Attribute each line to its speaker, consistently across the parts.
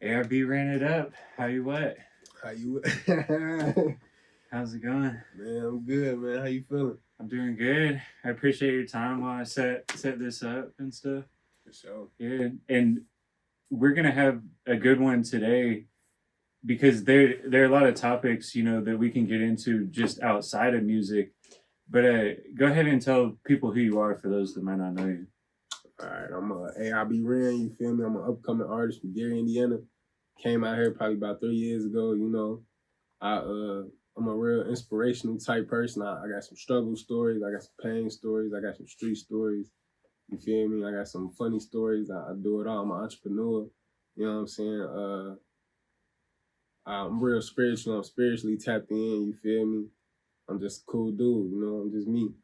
Speaker 1: AiB ran it up. How you what?
Speaker 2: How you?
Speaker 1: How's it going?
Speaker 2: Man, I'm good, man. How you feeling?
Speaker 1: I'm doing good. I appreciate your time while I set this up and stuff.
Speaker 2: For sure.
Speaker 1: Yeah, and we're gonna have a good one today because there are a lot of topics that we can get into just outside of music. But go ahead and tell people who you are for those that might not know you.
Speaker 2: All right, I'm a AiB-Ran. You feel me? I'm an upcoming artist from Gary, Indiana. Came out here probably about 3 years ago. I'm a real inspirational type person. I got some struggle stories. I got some pain stories. I got some street stories. You feel me? I got some funny stories. I do it all. I'm an entrepreneur. You know what I'm saying? I'm real spiritual. I'm spiritually tapped in. You feel me? I'm just a cool dude. I'm just me.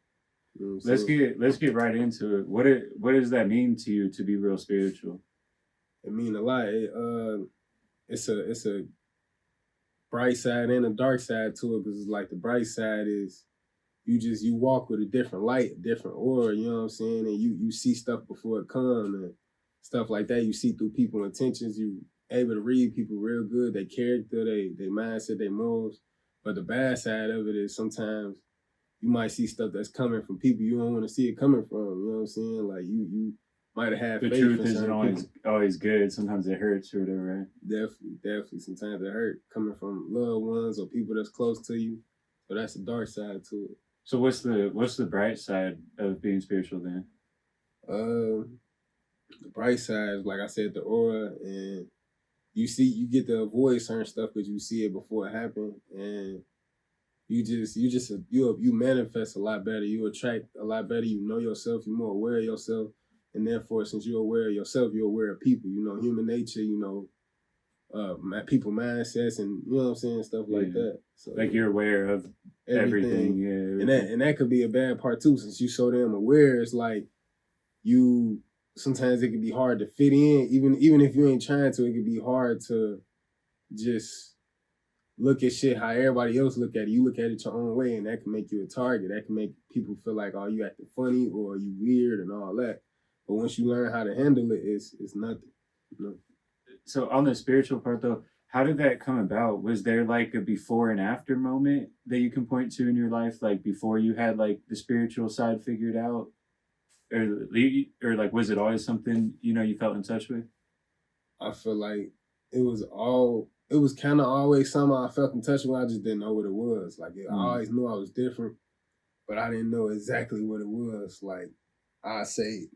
Speaker 2: You know what I'm saying?
Speaker 1: Let's get right into it. What does that mean to you to be real spiritual?
Speaker 2: It mean a lot. It's a bright side and a dark side to it, because it's like the bright side is you walk with a different light, a different aura, you know what I'm saying? And you see stuff before it comes and stuff like that. You see through people's intentions. You able to read people real good, their character, their mindset, their morals. But the bad side of it is sometimes you might see stuff that's coming from people you don't want to see it coming from. You know what I'm saying? Like you might have had
Speaker 1: The
Speaker 2: faith
Speaker 1: truth
Speaker 2: in
Speaker 1: isn't
Speaker 2: certain people.
Speaker 1: always good. Sometimes it hurts or whatever, right?
Speaker 2: Definitely. Sometimes it hurt coming from loved ones or people that's close to you. So that's the dark side to it.
Speaker 1: So what's the bright side of being spiritual then?
Speaker 2: The bright side is, like I said, the aura, and you get to avoid certain stuff because you see it before it happened, and you manifest a lot better. You attract a lot better. You know yourself. You're more aware of yourself, and therefore, since you're aware of yourself, you're aware of people. You know human nature. People mindsets, and you know what I'm saying, stuff like that.
Speaker 1: So like you're aware of everything.
Speaker 2: Yeah, everything. And that could be a bad part too, since you're so damn aware. It's like you sometimes it can be hard to fit in, even if you ain't trying to. It can be hard to just look at shit how everybody else look at it. You look at it your own way, and that can make you a target. That can make people feel like, oh, you acting funny or you weird and all that. But once you learn how to handle it, it's nothing.
Speaker 1: So on the spiritual part though, how did that come about? Was there like a before and after moment that you can point to in your life, like before you had like the spiritual side figured out, or like was it always something you felt in touch with?
Speaker 2: I feel like it was kind of always something I felt in touch with. I just didn't know what it was. Like I always knew I was different, but I didn't know exactly what it was. Like I say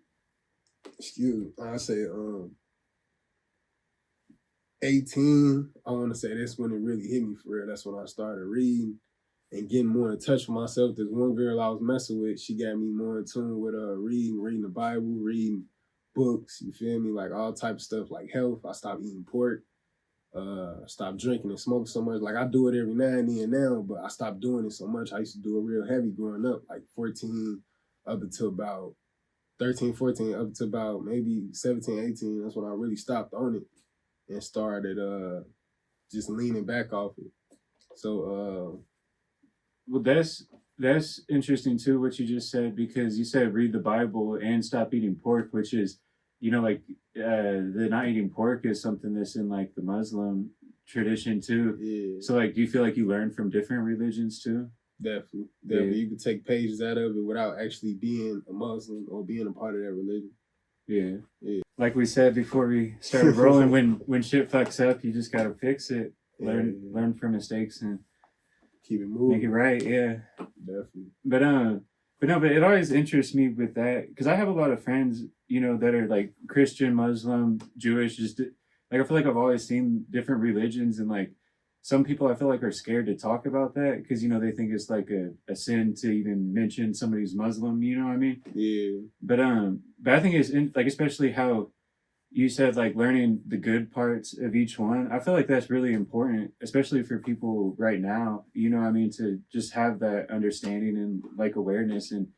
Speaker 2: 18, I want to say that's when it really hit me for real. That's when I started reading and getting more in touch with myself. There's one girl I was messing with. She got me more in tune with reading the Bible, reading books, you feel me? Like all type of stuff, like health. I stopped eating pork, stopped drinking and smoking so much. Like I do it every now and then now, but I stopped doing it so much. I used to do it real heavy growing up, like 14 up until about 13, 14, up to about maybe 17, 18. That's when I really stopped on it and started just leaning back off it. So
Speaker 1: well, that's interesting too what you just said, because you said read the Bible and stop eating pork, which is like the not eating pork is something that's in like the Muslim tradition too.
Speaker 2: Yeah.
Speaker 1: So like, do you feel like you learned from different religions too?
Speaker 2: Definitely. Yeah. You can take pages out of it without actually being a Muslim or being a part of that religion.
Speaker 1: Yeah. Like we said before we started rolling, when shit fucks up, you just gotta fix it. Learn from mistakes and
Speaker 2: keep it moving.
Speaker 1: Make it right. Yeah.
Speaker 2: Definitely.
Speaker 1: But it always interests me with that, because I have a lot of friends, that are like Christian, Muslim, Jewish. Just like I feel like I've always seen different religions, and like some people I feel like are scared to talk about that because they think it's like a sin to even mention somebody who's Muslim. You know what I mean?
Speaker 2: Yeah.
Speaker 1: But I think it's like, especially how you said, like learning the good parts of each one. I feel like that's really important, especially for people right now. You know what I mean? To just have that understanding and like awareness and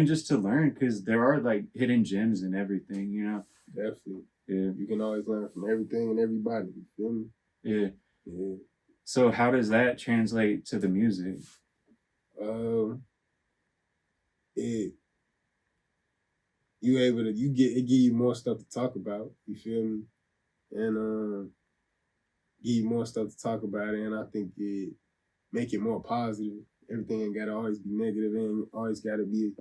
Speaker 1: just to learn, because there are like hidden gems in everything.
Speaker 2: Definitely.
Speaker 1: Yeah.
Speaker 2: You can always learn from everything and everybody. You feel me?
Speaker 1: Yeah.
Speaker 2: Yeah.
Speaker 1: So how does that translate to the music?
Speaker 2: You able to it give you more stuff to talk about. You feel me? And give you more stuff to talk about, and I think it make it more positive. Everything ain't gotta always be negative, and always gotta be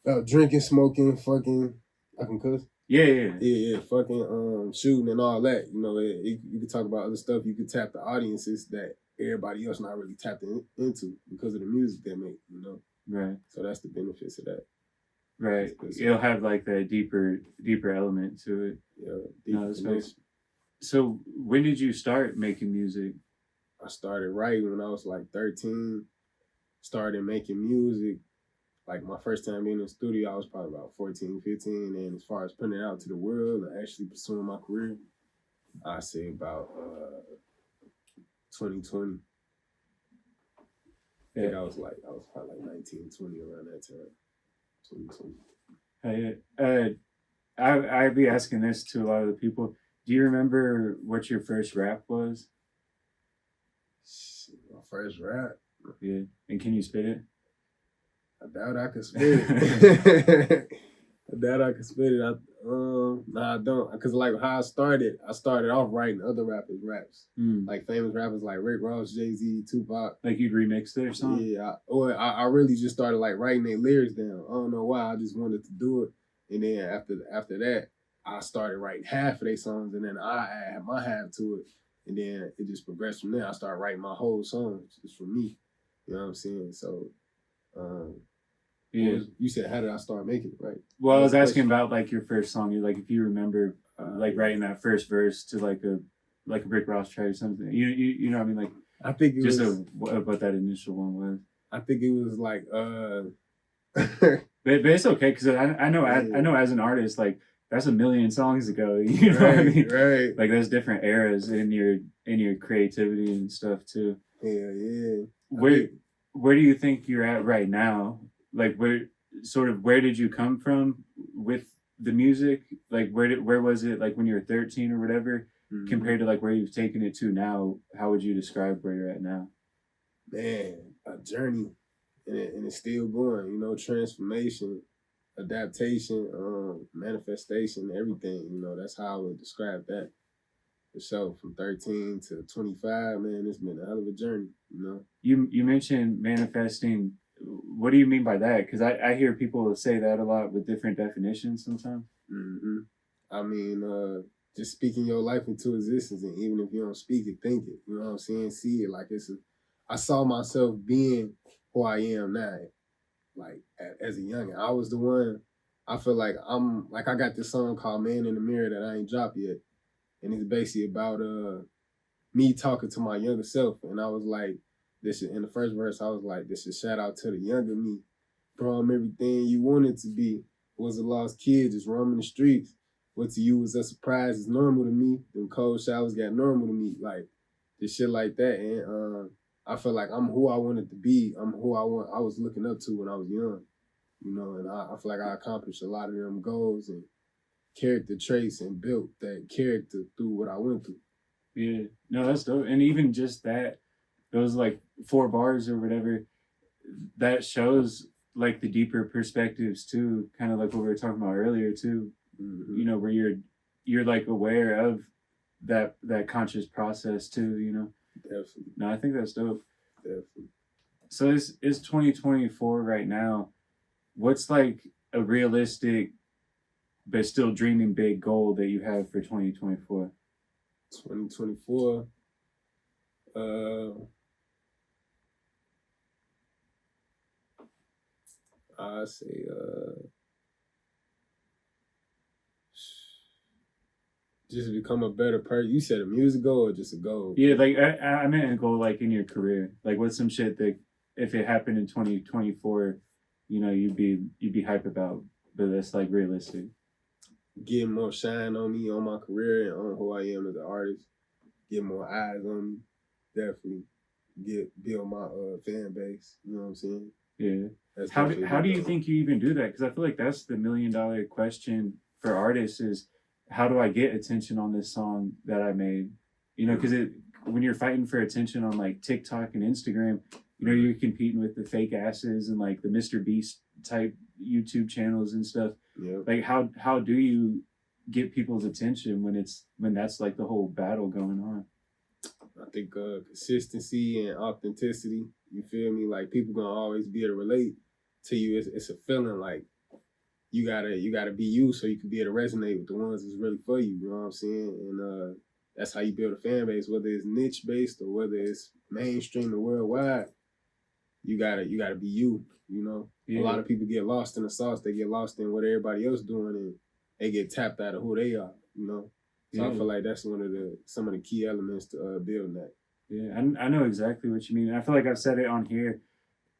Speaker 2: about drinking, smoking, fucking. I can cuss. Yeah, fucking shooting and all that. You know, you could talk about other stuff. You could tap the audiences that everybody else not really tapped into because of the music they make. You know,
Speaker 1: Right.
Speaker 2: so that's the benefits of that.
Speaker 1: Right. It'll have like that deeper element to it.
Speaker 2: Yeah.
Speaker 1: No, that's nice. So when did you start making music?
Speaker 2: I started writing when I was like 13. Started making music. Like my first time being in the studio, I was probably about 14, 15. And as far as putting it out to the world and actually pursuing my career, I say about 2020. I think I was probably like 19, 20 around that time. 2020.
Speaker 1: I'd be asking this to a lot of the people. Do you remember what your first rap was?
Speaker 2: My first rap?
Speaker 1: Yeah. And can you spit it?
Speaker 2: I doubt I could spit it. I doubt I could spit it. Nah, I don't. Because like how I started off writing other rappers' raps. Like famous rappers like Rick Ross, Jay-Z, Tupac.
Speaker 1: Like you'd remix their song?
Speaker 2: Yeah. I really just started like writing their lyrics down. I don't know why. I just wanted to do it. And then after that, I started writing half of their songs, and then I add my half to it. And then it just progressed from there. I started writing my whole song just for me. You know what I'm saying? So,
Speaker 1: yeah.
Speaker 2: You said, how did I start making it, right?
Speaker 1: Well, I was asking about like your first song. Like if you remember like writing that first verse to like a Rick Ross track or something. You know what I mean? Like
Speaker 2: I think it
Speaker 1: just
Speaker 2: was
Speaker 1: what that initial one was.
Speaker 2: I think it was like
Speaker 1: but it's okay because I know as an artist, like that's a million songs ago. You know what I mean?
Speaker 2: Right.
Speaker 1: Like there's different eras in your creativity and stuff too.
Speaker 2: Yeah.
Speaker 1: Where do you think you're at right now? Like where did you come from with the music? Like where was it like when you were 13 or whatever, compared to like where you've taken it to now? How would you describe where you're at now?
Speaker 2: Man, a journey, and it's still going. You know, transformation, adaptation, manifestation, everything. You know, that's how I would describe that. So from 13 to 25, man, it's been a hell of a journey. You know,
Speaker 1: you mentioned manifesting. What do you mean by that? Because I hear people say that a lot with different definitions sometimes.
Speaker 2: I mean, just speaking your life into existence, and even if you don't speak it, think it. You know what I'm saying? See it like I saw myself being who I am now. Like as a youngin', I was the one. I feel like I got this song called "Man in the Mirror" that I ain't dropped yet, and it's basically about me talking to my younger self, and I was like, this is, in the first verse, I was like, this is shout out to the younger me. Bro, I'm everything you wanted to be. Was a lost kid just roaming the streets. What to you was a surprise is normal to me. Them cold showers got normal to me. Like, this shit like that. And I feel like I'm who I wanted to be. I'm who I was looking up to when I was young. You know, and I feel like I accomplished a lot of them goals and character traits and built that character through what I went through.
Speaker 1: Yeah. No, that's dope. And even just that, those like 4 bars or whatever, that shows like the deeper perspectives too, kind of like what we were talking about earlier too. You know, where you're like aware of that conscious process too, you know.
Speaker 2: Definitely.
Speaker 1: No, I think that's dope.
Speaker 2: Definitely.
Speaker 1: So it's 2024 right now. What's like a realistic but still dreaming big goal that you have for 2024?
Speaker 2: 2024. I say just become a better person. You said a music goal or just a goal?
Speaker 1: Yeah, like I meant a goal like in your career. Like what's some shit that if it happened in 2024, you know, you'd be hype about, but that's like realistic.
Speaker 2: Get more shine on me, on my career, and on who I am as an artist. Get more eyes on me. Definitely build my fan base. You know what I'm saying?
Speaker 1: Yeah. How do you think you even do that? Because I feel like that's the $1 million question for artists is how do I get attention on this song that I made? You know, because when you're fighting for attention on like TikTok and Instagram, you know, you're competing with the fake asses and like the Mr. Beast type YouTube channels and stuff.
Speaker 2: Yeah.
Speaker 1: Like how do you get people's attention when that's like the whole battle going on?
Speaker 2: I think consistency and authenticity. You feel me? Like people gonna always be able to relate to you. It's a feeling like you gotta be you so you can be able to resonate with the ones that's really for you. You know what I'm saying? And that's how you build a fan base, whether it's niche based or whether it's mainstream or worldwide. You gotta be you. You know,
Speaker 1: Yeah.
Speaker 2: a lot of people get lost in the sauce. They get lost in what everybody else doing, and they get tapped out of who they are. You know, so
Speaker 1: Yeah.
Speaker 2: I feel like that's some of the key elements to building that.
Speaker 1: Yeah, I know exactly what you mean. I feel like I've said it on here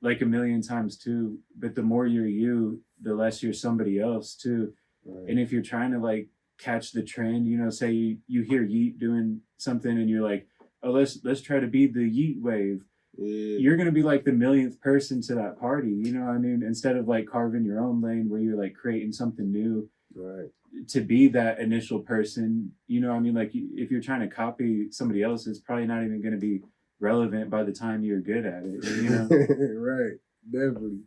Speaker 1: like a million times too. But the more you're you, the less you're somebody else too.
Speaker 2: Right.
Speaker 1: And if you're trying to like catch the trend, you know, say you hear Yeet doing something and you're like, oh, let's try to be the Yeet wave.
Speaker 2: Yeah.
Speaker 1: You're gonna be like the millionth person to that party. You know what I mean? Instead of like carving your own lane where you're like creating something new.
Speaker 2: Right.
Speaker 1: To be that initial person, you know what I mean? Like if you're trying to copy somebody else, it's probably not even going to be relevant by the time you're good at it, you know?
Speaker 2: Right. Definitely.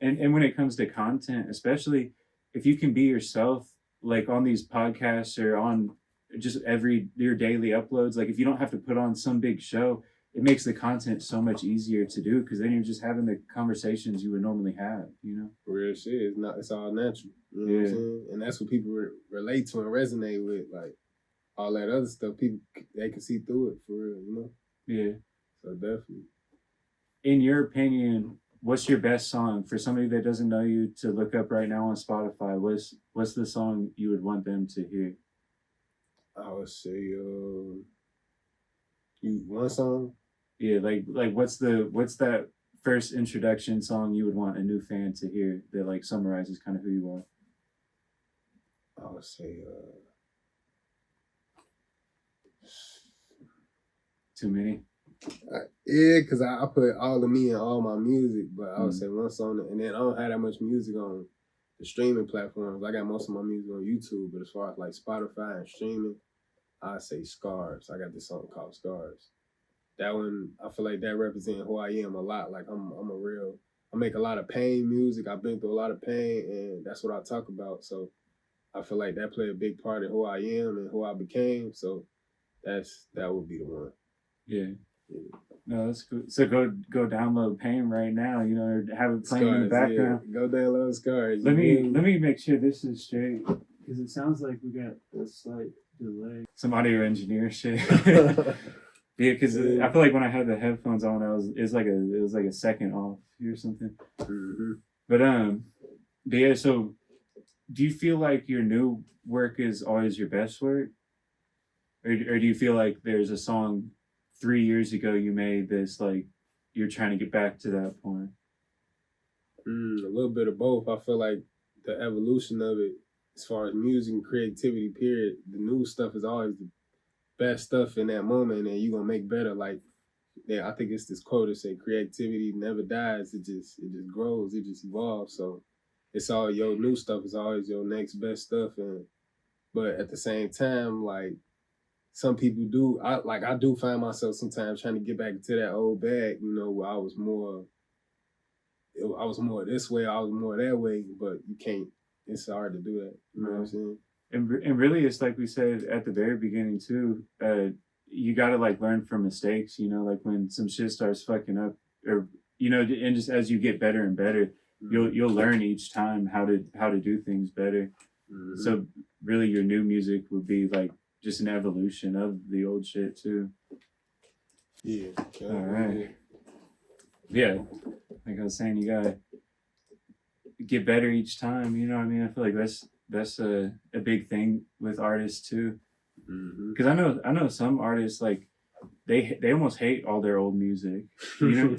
Speaker 1: And when it comes to content, especially if you can be yourself, like on these podcasts or on just your daily uploads, like if you don't have to put on some big show, it makes the content so much easier to do because then you're just having the conversations you would normally have, you know?
Speaker 2: Real shit. It's all natural. You know what I'm saying? And that's what people relate to and resonate with. Like all that other stuff, people they can see through it for real, you know?
Speaker 1: Yeah.
Speaker 2: So definitely.
Speaker 1: In your opinion, what's your best song for somebody that doesn't know you to look up right now on Spotify? What's the song you would want them to hear?
Speaker 2: I would say you one song?
Speaker 1: Yeah, like what's that first introduction song you would want a new fan to hear that like summarizes kind of who you are?
Speaker 2: I would say
Speaker 1: Too many?
Speaker 2: Yeah, because I put all of me in all my music, but I would say one song, and then I don't have that much music on the streaming platforms. I got most of my music on YouTube, but as far as like Spotify and streaming, I say Scars. I got this song called Scars. That one, I feel like that represents who I am a lot. Like I make a lot of pain music. I've been through a lot of pain, and that's what I talk about. So I feel like that played a big part in who I am and who I became. So that would be the one.
Speaker 1: Yeah. No, that's good. So go download Pain right now. You know, or have it playing in the background.
Speaker 2: Yeah. Go download Scars.
Speaker 1: Let me make sure this is straight because it sounds like we got a slight delay. Some audio engineer shit. Yeah, because I feel like when I had the headphones on, it was like a second off or something.
Speaker 2: Mm-hmm.
Speaker 1: But yeah. So, do you feel like your new work is always your best work, or do you feel like there's a song 3 years ago you made that's like you're trying to get back to that point?
Speaker 2: A little bit of both. I feel like the evolution of it, as far as music and creativity, period, the new stuff is always the best stuff in that moment, and you're gonna make better. Like, I think it's this quote that say, "Creativity never dies; it just grows, it just evolves." So, it's all your new stuff is always your next best stuff, but at the same time, like some people do, I do find myself sometimes trying to get back into that old bag, you know, where I was more this way, I was more that way, but you can't. It's hard to do that. You know what I'm saying?
Speaker 1: And really, it's like we said at the very beginning too. You got to like learn from mistakes. You know, like when some shit starts fucking up, or you know, and just as you get better and better, you'll learn each time how to do things better. Mm-hmm. So really, your new music would be like just an evolution of the old shit too.
Speaker 2: Yeah.
Speaker 1: All right. Yeah, like I was saying, you gotta get better each time. You know what I mean? I feel like that's a big thing with artists too, because I know some artists like they almost hate all their old music. You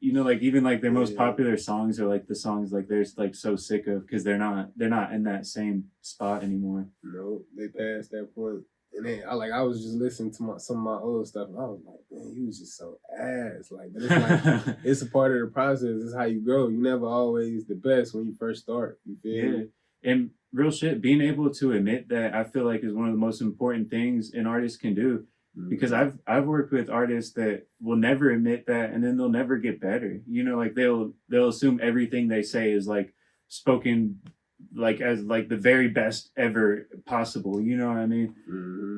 Speaker 1: know, like even like their most popular songs are like the songs like they're like so sick of because they're not in that same spot anymore.
Speaker 2: No, they passed that point. And then I was just listening to some of my old stuff, and I was like, man, you was just so ass. Like, but it's like it's a part of the process. It's how you grow. You never always the best when you first start. You feel me?
Speaker 1: And real shit, being able to admit that I feel like is one of the most important things an artist can do. Because I've worked with artists that will never admit that, and then they'll never get better. You know, like they'll assume everything they say is like spoken like as like the very best ever possible. You know what I mean?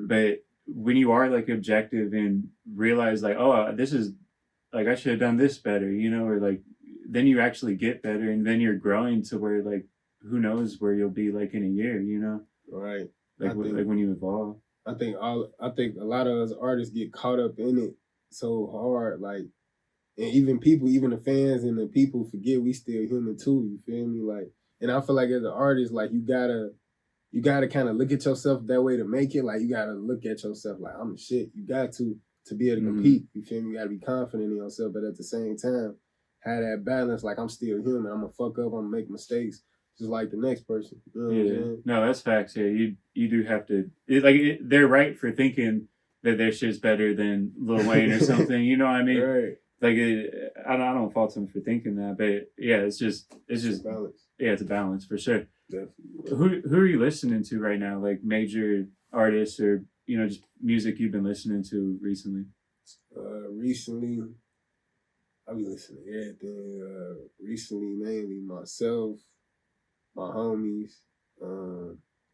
Speaker 1: But when you are like objective and realize like, oh, this is like I should have done this better, you know, or like then you actually get better and then you're growing to where like who knows where you'll be like in a year, you know,
Speaker 2: Right.
Speaker 1: like like when you evolve.
Speaker 2: I think a lot of us artists get caught up in it so hard, like, and even people, even the fans and the people forget we still human too. You feel me? Like, and I feel like as an artist, like you gotta kind of look at yourself that way to make it. Like you gotta look at yourself like I'm the shit. You got to be able to compete. You feel me? You gotta be confident in yourself, but at the same time, have that balance. Like I'm still human. I'm gonna fuck up. I'm gonna make mistakes, just like the next person. You know what I'm saying?
Speaker 1: No, that's facts. Yeah, you do have to they're right for thinking that their shit's better than Lil Wayne or something. You know what I mean?
Speaker 2: Right.
Speaker 1: Like I don't fault them for thinking that, but yeah, it's just
Speaker 2: balance.
Speaker 1: Yeah, it's a balance for sure.
Speaker 2: Definitely.
Speaker 1: Who are you listening to right now? Like major artists or you know just music you've been listening to recently?
Speaker 2: Recently, I be listening to everything. Recently, mainly myself, my homies.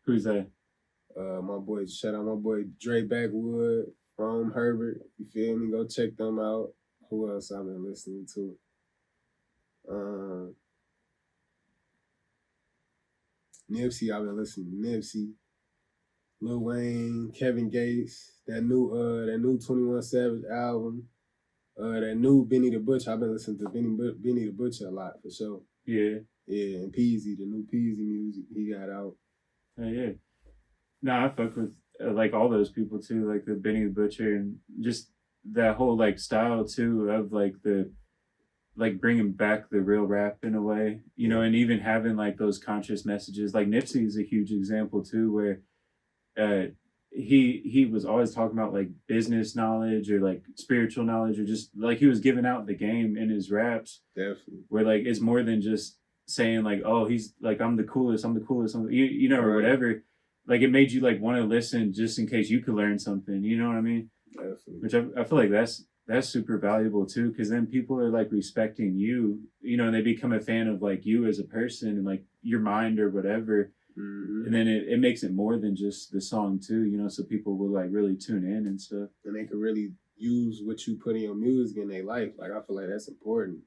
Speaker 1: Who's that?
Speaker 2: My boy, shout out my boy Dre Backwood from Herbert. You feel me? Go check them out. Who else I've been listening to? Nipsey, I've been listening to Nipsey, Lil Wayne, Kevin Gates, that new 21 Savage album, that new Benny the Butcher. I've been listening to Benny the Butcher a lot for sure.
Speaker 1: Yeah.
Speaker 2: Yeah, and Peasy, the new Peasy music he got out.
Speaker 1: Oh yeah. No, I fuck with like all those people too, like the Benny the Butcher and just that whole like style too of like the like bringing back the real rap in a way, you know, and even having like those conscious messages. Like Nipsey is a huge example too, where he was always talking about like business knowledge or like spiritual knowledge or just like he was giving out the game in his raps.
Speaker 2: Definitely.
Speaker 1: Where like it's more than just saying like, oh, he's like I'm the coolest, you know, or whatever. Like it made you like want to listen just in case you could learn something. You know what I mean?
Speaker 2: Definitely.
Speaker 1: Which I feel like that's super valuable too, because then people are like respecting you, you know, and they become a fan of like you as a person and like your mind or whatever.
Speaker 2: Mm-hmm.
Speaker 1: And then it makes it more than just the song too, you know, so people will like really tune in and stuff.
Speaker 2: And they can really use what you put in your music in their life. Like I feel like that's important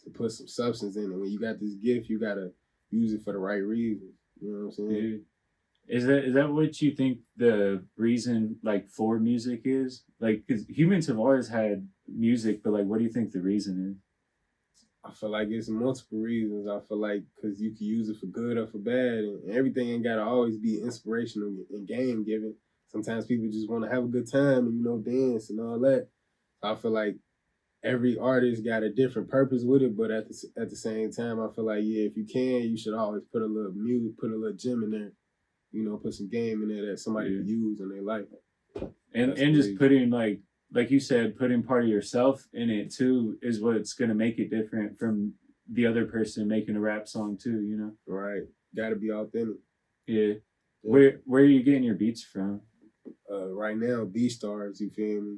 Speaker 2: to put some substance in it. When you got this gift, you gotta use it for the right reasons. You know what I'm saying?
Speaker 1: Yeah. Is that what you think the reason like for music is? Like, because humans have always had music, but like, what do you think the reason is?
Speaker 2: I feel like it's multiple reasons. I feel like because you can use it for good or for bad, and everything ain't gotta always be inspirational and game giving. Sometimes people just want to have a good time and dance and all that. I feel like every artist got a different purpose with it, but at the same time, I feel like if you can, you should always put a little music, put a little gem in there. Put some game in there that somebody can use in their life.
Speaker 1: And just putting like you said, putting part of yourself in it too is what's gonna make it different from the other person making a rap song too, you know?
Speaker 2: Right. Gotta be authentic.
Speaker 1: Yeah. Where are you getting your beats from?
Speaker 2: Right now, BeatStars, you feel me?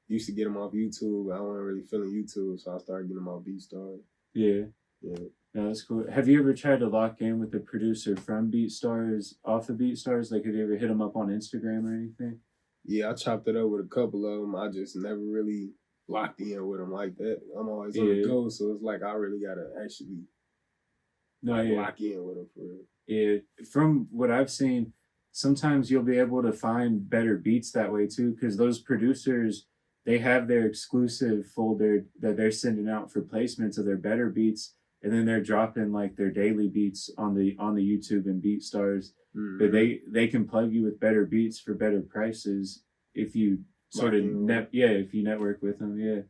Speaker 2: Used to get them off YouTube. I wasn't really feeling YouTube, so I started getting them off BeatStars.
Speaker 1: Yeah.
Speaker 2: Yeah.
Speaker 1: No, that's cool. Have you ever tried to lock in with a producer from BeatStars off of BeatStars? Like, have you ever hit them up on Instagram or anything?
Speaker 2: Yeah, I chopped it up with a couple of them. I just never really locked in with them like that. I'm always on the go, so it's like I really gotta actually lock in with them for real.
Speaker 1: Yeah, from what I've seen, sometimes you'll be able to find better beats that way too, because those producers they have their exclusive folder that they're sending out for placements of their better beats, and then they're dropping like their daily beats on the YouTube and BeatStars.
Speaker 2: Mm-hmm.
Speaker 1: But they can plug you with better beats for better prices if you sort of if you network with them. Yeah.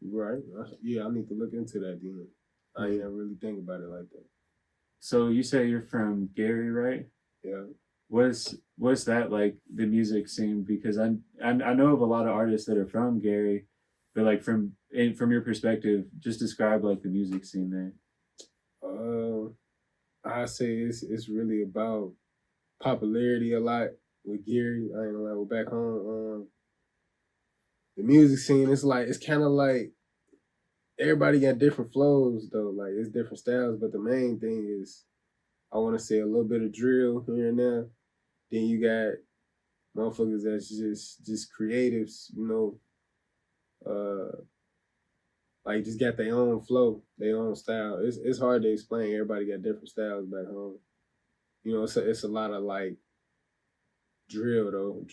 Speaker 2: Right. Yeah, I need to look into that then. I ain't never really think about it like that.
Speaker 1: So you say you're from Gary, right?
Speaker 2: Yeah.
Speaker 1: What's that like, the music scene? Because I know of a lot of artists that are from Gary, but like from your perspective, just describe like the music scene there.
Speaker 2: I say it's really about popularity a lot with Gary. I ain't gonna lie, we're back home. The music scene, it's kind of like everybody got different flows though. Like it's different styles, but the main thing is I want to say a little bit of drill here and there. Then you got motherfuckers that's just creatives, like just got their own flow, their own style. It's hard to explain. Everybody got different styles back home. It's a lot of like drill though,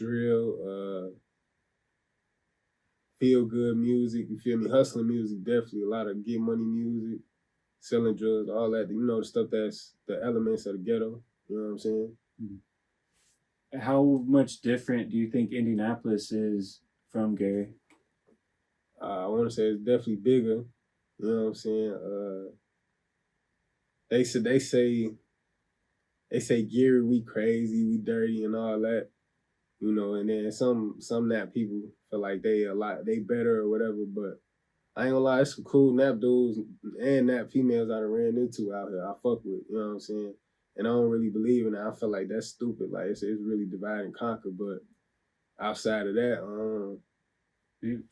Speaker 2: feel good music. You feel me? Hustling music, definitely a lot of get money music, selling drugs, all that. The stuff that's the elements of the ghetto. You know what I'm saying?
Speaker 1: How much different do you think Indianapolis is from Gary?
Speaker 2: I want to say it's definitely bigger. You know what I'm saying? They say Gary, we crazy, we dirty, and all that. And then some nap people feel like they better or whatever. But I ain't gonna lie, it's some cool nap dudes and nap females I done ran into out here. I fuck with, you know what I'm saying? And I don't really believe in it. I feel like that's stupid. Like it's really divide and conquer. But outside of that,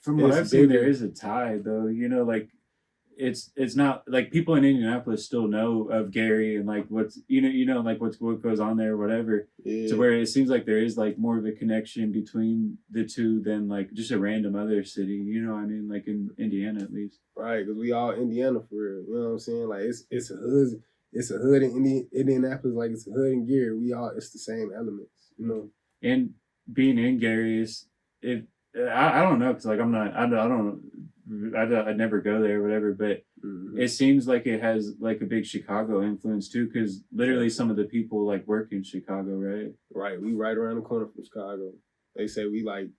Speaker 1: From what
Speaker 2: it's
Speaker 1: I've seen, there
Speaker 2: bigger.
Speaker 1: is a tie, though. Like it's not like people in Indianapolis still know of Gary and like what's like what goes on there, or whatever. To
Speaker 2: Yeah,
Speaker 1: where it seems like there is like more of a connection between the two than like just a random other city. You know what I mean? Like in Indiana, at least.
Speaker 2: right. Because we all Indiana for real. You know what I'm saying? Like it's a hood. It's a hood in Indianapolis. Like it's a hood in Gary. It's the same elements.
Speaker 1: And being in Gary is it. I don't know because like I'm not. I don't. I'd never go there or whatever, but
Speaker 2: Mm-hmm.
Speaker 1: it seems like it has like a big Chicago influence too, because literally some of the people like work in Chicago, right?
Speaker 2: Right. We right around the corner from Chicago. They say we like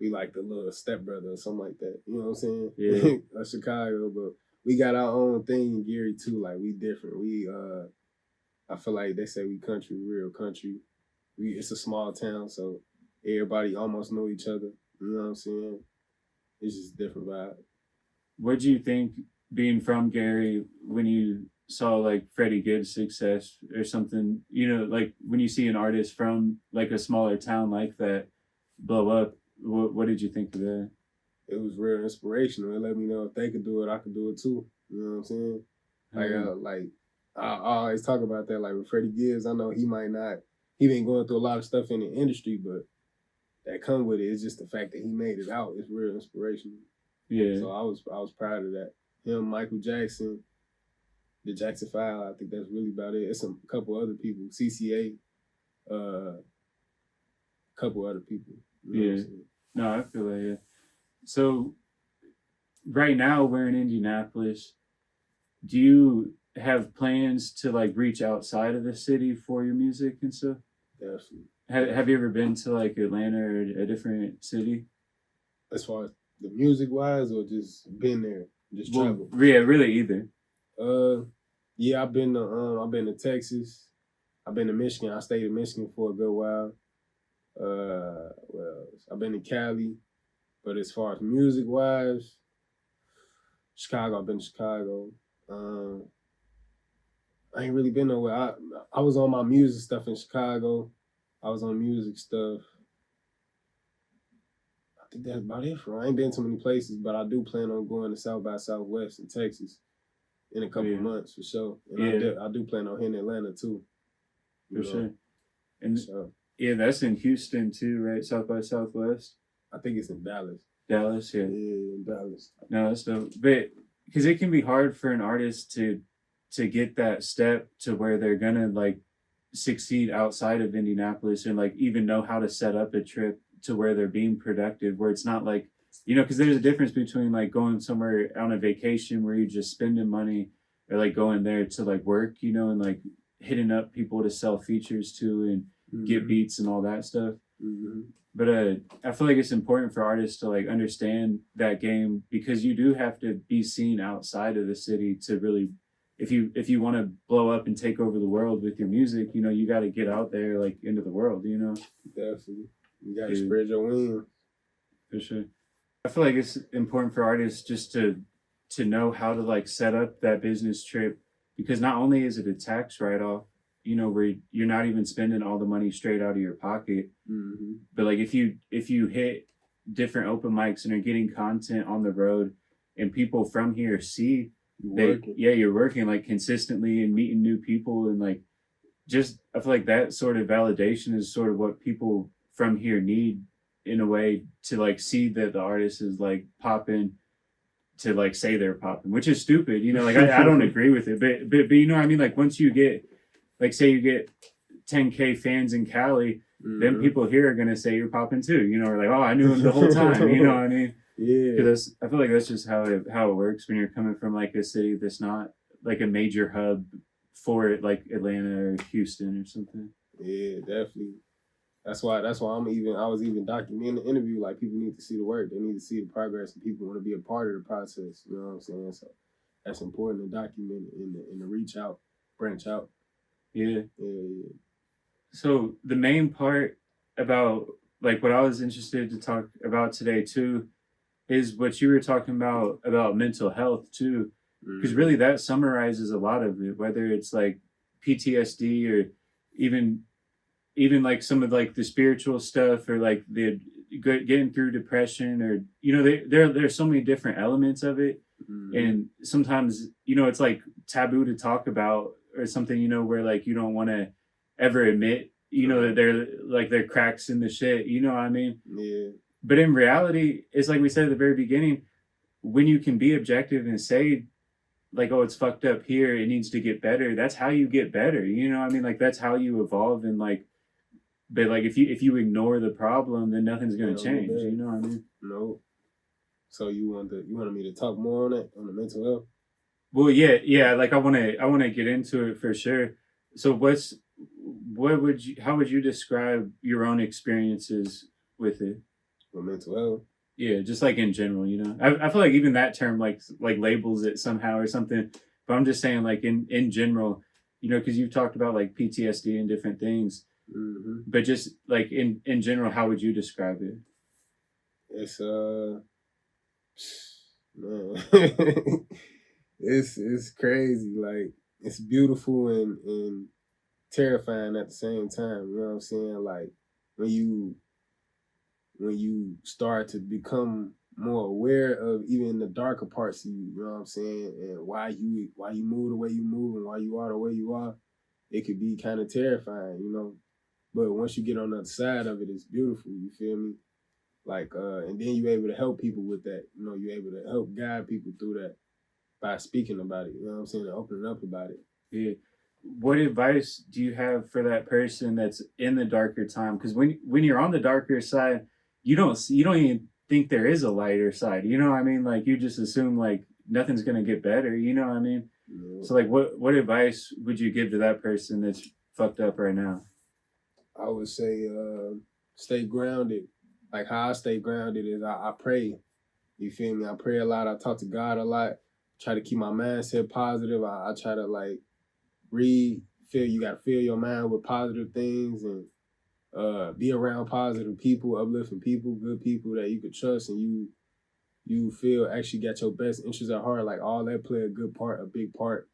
Speaker 2: the little stepbrother or something like that. You know what I'm saying?
Speaker 1: Yeah.
Speaker 2: Of Chicago, but we got our own thing in Gary too. Like we different. I feel like they say we country, real country. It's a small town, so everybody almost know each other. You know what I'm saying? It's just a different vibe.
Speaker 1: What do you think being from Gary when you saw like Freddie Gibbs' success or something? Like when you see an artist from like a smaller town like that blow up, what did you think of that?
Speaker 2: It was real inspirational. It let me know if they could do it, I could do it too. You know what I'm saying? Like I always talk about that. Like with Freddie Gibbs, I know he might not. He been going through a lot of stuff in the industry, but that come with it is just the fact that he made it out. It's real inspirational.
Speaker 1: Yeah.
Speaker 2: So I was proud of that. Him, Michael Jackson, the Jackson 5. I think that's really about it. It's a couple other people, CCA, a couple other people.
Speaker 1: Yeah. No, I feel like it. So right now we're in Indianapolis. Do you have plans to like reach outside of the city for your music and stuff?
Speaker 2: Definitely.
Speaker 1: Have you ever been to like Atlanta or a different city?
Speaker 2: As far as the music wise, or just been there, just travel.
Speaker 1: Yeah, really either.
Speaker 2: Yeah, I've been to Texas. I've been to Michigan. I stayed in Michigan for a good while. Well, I've been to Cali, but as far as music wise, Chicago. I've been to Chicago. I ain't really been nowhere. I was on my music stuff in Chicago. I was on music stuff. I think that's about it for. I ain't been to many places, but I do plan on going to South by Southwest in Texas in a couple of months for sure. And I do plan on hitting Atlanta too.
Speaker 1: For sure. And
Speaker 2: so,
Speaker 1: yeah, that's in Houston too, right? South by Southwest.
Speaker 2: I think it's in Dallas.
Speaker 1: Dallas, yeah.
Speaker 2: Yeah, in Dallas.
Speaker 1: No, that's dope. But because it can be hard for an artist to get that step to where they're gonna like succeed outside of Indianapolis and like even know how to set up a trip to where they're being productive, where it's not like, because there's a difference between like going somewhere on a vacation where you're just spending money or like going there to like work, and like hitting up people to sell features to and get beats and all that stuff.
Speaker 2: Mm-hmm.
Speaker 1: But I feel like it's important for artists to like understand that game, because you do have to be seen outside of the city to really, if you want to blow up and take over the world with your music, you got to get out there like into the world,
Speaker 2: Definitely. You got to spread your wings.
Speaker 1: For sure. I feel like it's important for artists just to know how to like set up that business trip, because not only is it a tax write-off, where you're not even spending all the money straight out of your pocket, but like if you hit different open mics and are getting content on the road and people from here see you're working like consistently and meeting new people, and like just I feel like that sort of validation is sort of what people from here need in a way to like see that the artist is like popping to like say they're popping, which is stupid. You know, like I don't agree with it, but you know what I mean. Like once you get like say you get 10K fans in Cali, then people here are gonna say you're popping too. You know, or like oh I knew him the whole time. You know what I mean?
Speaker 2: Yeah.
Speaker 1: Because I feel like that's just how it works when you're coming from like a city that's not like a major hub for it, like Atlanta or Houston or something.
Speaker 2: Yeah, definitely. That's why I was even documenting the interview. Like people need to see the work, they need to see the progress, and people want to be a part of the process. You know what I'm saying? So that's important to document and to reach out, branch out.
Speaker 1: Yeah.
Speaker 2: Yeah.
Speaker 1: So the main part about like what I was interested to talk about today too is what you were talking about mental health too, because really that summarizes a lot of it. Whether it's like PTSD or even like some of like the spiritual stuff or like the getting through depression or you know there's so many different elements of it, and sometimes you know it's like taboo to talk about or something, you know, where like you don't want to ever admit you know that they're cracks in the shit, you know what I mean?
Speaker 2: Yeah.
Speaker 1: But in reality, it's like we said at the very beginning, when you can be objective and say like oh it's fucked up here, it needs to get better, that's how you get better, you know what I mean? Like that's how you evolve. And like but like if you ignore the problem, then nothing's gonna change. You know what I mean?
Speaker 2: No. So you wanted me to talk more on that, on the mental health?
Speaker 1: Well, yeah. Like I wanna get into it for sure. So how would you describe your own experiences with it?
Speaker 2: With mental health?
Speaker 1: Yeah, just like in general, you know. I feel like even that term like labels it somehow or something. But I'm just saying like in general, you know, because you've talked about like PTSD and different things. But just like in general, how would you describe it?
Speaker 2: It's man, it's crazy. Like it's beautiful and terrifying at the same time. You know what I'm saying? Like when you start to become more aware of even the darker parts of you. You know what I'm saying? And why you move the way you move and why you are the way you are, it could be kind of terrifying. You know. But once you get on the other side of it, it's beautiful. You feel me? Like, and then you're able to help people with that. You know, you're able to help guide people through that by speaking about it. You know what I'm saying? And opening up about it.
Speaker 1: Yeah. What advice do you have for that person that's in the darker time? Because when you're on the darker side, you don't even think there is a lighter side. You know what I mean? Like you just assume like nothing's gonna get better. You know what I mean?
Speaker 2: Yeah.
Speaker 1: So like, what advice would you give to that person that's fucked up right now?
Speaker 2: I would say stay grounded. Like how I stay grounded is I pray. You feel me? I pray a lot. I talk to God a lot. Try to keep my mindset positive. I try to like you gotta fill your mind with positive things and be around positive people, uplifting people, good people that you could trust and you feel actually got your best interests at heart. Like all that play a big part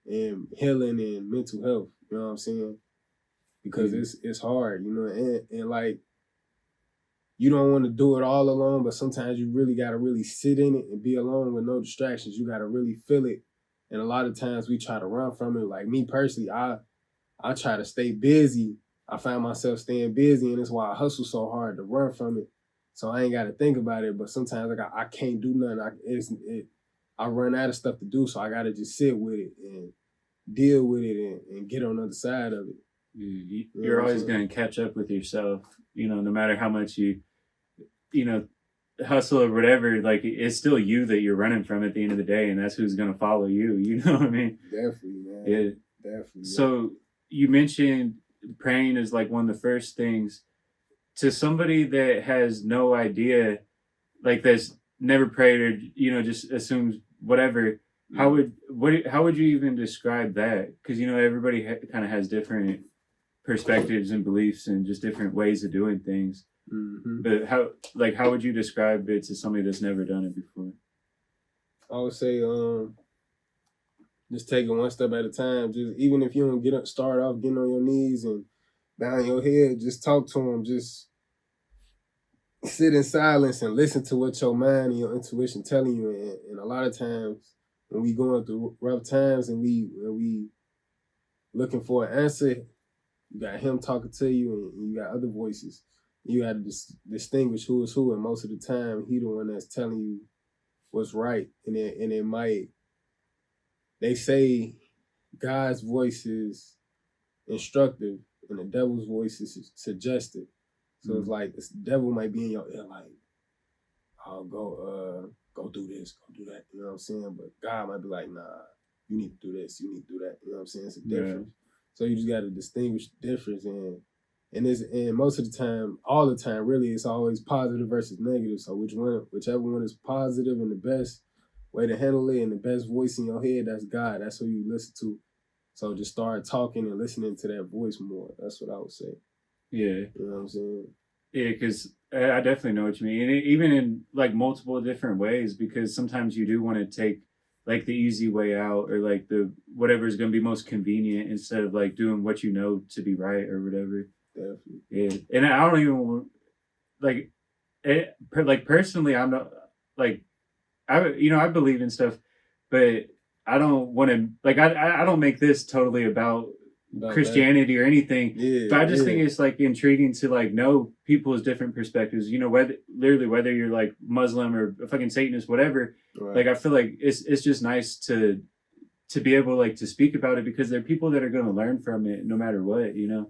Speaker 2: in healing and mental health. You know what I'm saying? Because it's hard, you know, and like you don't want to do it all alone, but sometimes you really gotta really sit in it and be alone with no distractions. You gotta really feel it. And a lot of times we try to run from it. Like me personally, I try to stay busy. I find myself staying busy, and that's why I hustle so hard to run from it. So I ain't got to think about it. But sometimes like I can't do nothing. I run out of stuff to do, so I got to just sit with it and deal with it and get on the other side of it.
Speaker 1: You're always going to catch up with yourself, you know, no matter how much you know, hustle or whatever. Like it's still you that you're running from at the end of the day, and that's who's going to follow you. You know what I mean?
Speaker 2: Definitely, man.
Speaker 1: Yeah,
Speaker 2: definitely.
Speaker 1: So you mentioned praying is like one of the first things. To somebody that has no idea, like that's never prayed or you know just assumes whatever, how would you even describe that? Because you know everybody kind of has different perspectives and beliefs and just different ways of doing things. But how would you describe it to somebody that's never done it before?
Speaker 2: I would say just take it one step at a time. Just even if you don't start off getting on your knees and bow your head, just talk to him. Just sit in silence and listen to what your mind and your intuition telling you. And a lot of times when we going through rough times and we looking for an answer, you got him talking to you and you got other voices. You got to distinguish who is who, and most of the time, he the one that's telling you what's right, and it might. They say God's voice is instructive, and the devil's voice is suggestive. So it's like the devil might be in your ear, like, "Oh, go do this, go do that." You know what I'm saying? But God might be like, "Nah, you need to do this, you need to do that." You know what I'm saying? It's a difference. So you just got to distinguish the difference, and most of the time, all the time, really, it's always positive versus negative. So whichever one is positive and the best way to handle it, and the best voice in your head, that's God. That's who you listen to. So just start talking and listening to that voice more. That's what I would say.
Speaker 1: Yeah.
Speaker 2: You know what I'm saying?
Speaker 1: Yeah, because I definitely know what you mean, and even in like multiple different ways. Because sometimes you do want to take like the easy way out, or like the whatever is going to be most convenient, instead of like doing what you know to be right or whatever.
Speaker 2: Definitely.
Speaker 1: Yeah, and I don't even like it. Like personally, I'm not like I believe in stuff, but I don't want to like I don't make this totally about Christianity or anything.
Speaker 2: Yeah,
Speaker 1: But I just think it's like intriguing to like know people's different perspectives. Whether you're like Muslim or a fucking Satanist, whatever.
Speaker 2: right.
Speaker 1: Like I feel like it's just nice to be able like to speak about it, because there are people that are going to learn from it no matter what,
Speaker 2: Yeah.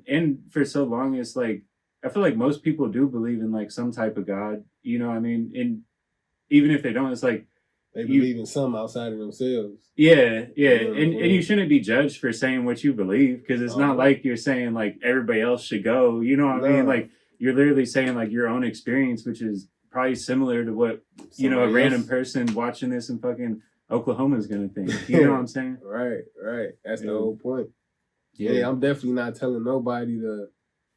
Speaker 1: And for so long, it's like I feel like most people do believe in like some type of God. You know what I mean? And even if they don't, it's like
Speaker 2: they believe in something outside of themselves.
Speaker 1: Yeah,
Speaker 2: You know
Speaker 1: and you shouldn't be judged for saying what you believe, because it's not like you're saying like everybody else should go. You know what I mean? Like you're literally saying like your own experience, which is probably similar to what a random person watching this in fucking Oklahoma is gonna think. You know what I'm saying?
Speaker 2: Right. That's the whole point.
Speaker 1: Yeah,
Speaker 2: I'm definitely not telling nobody to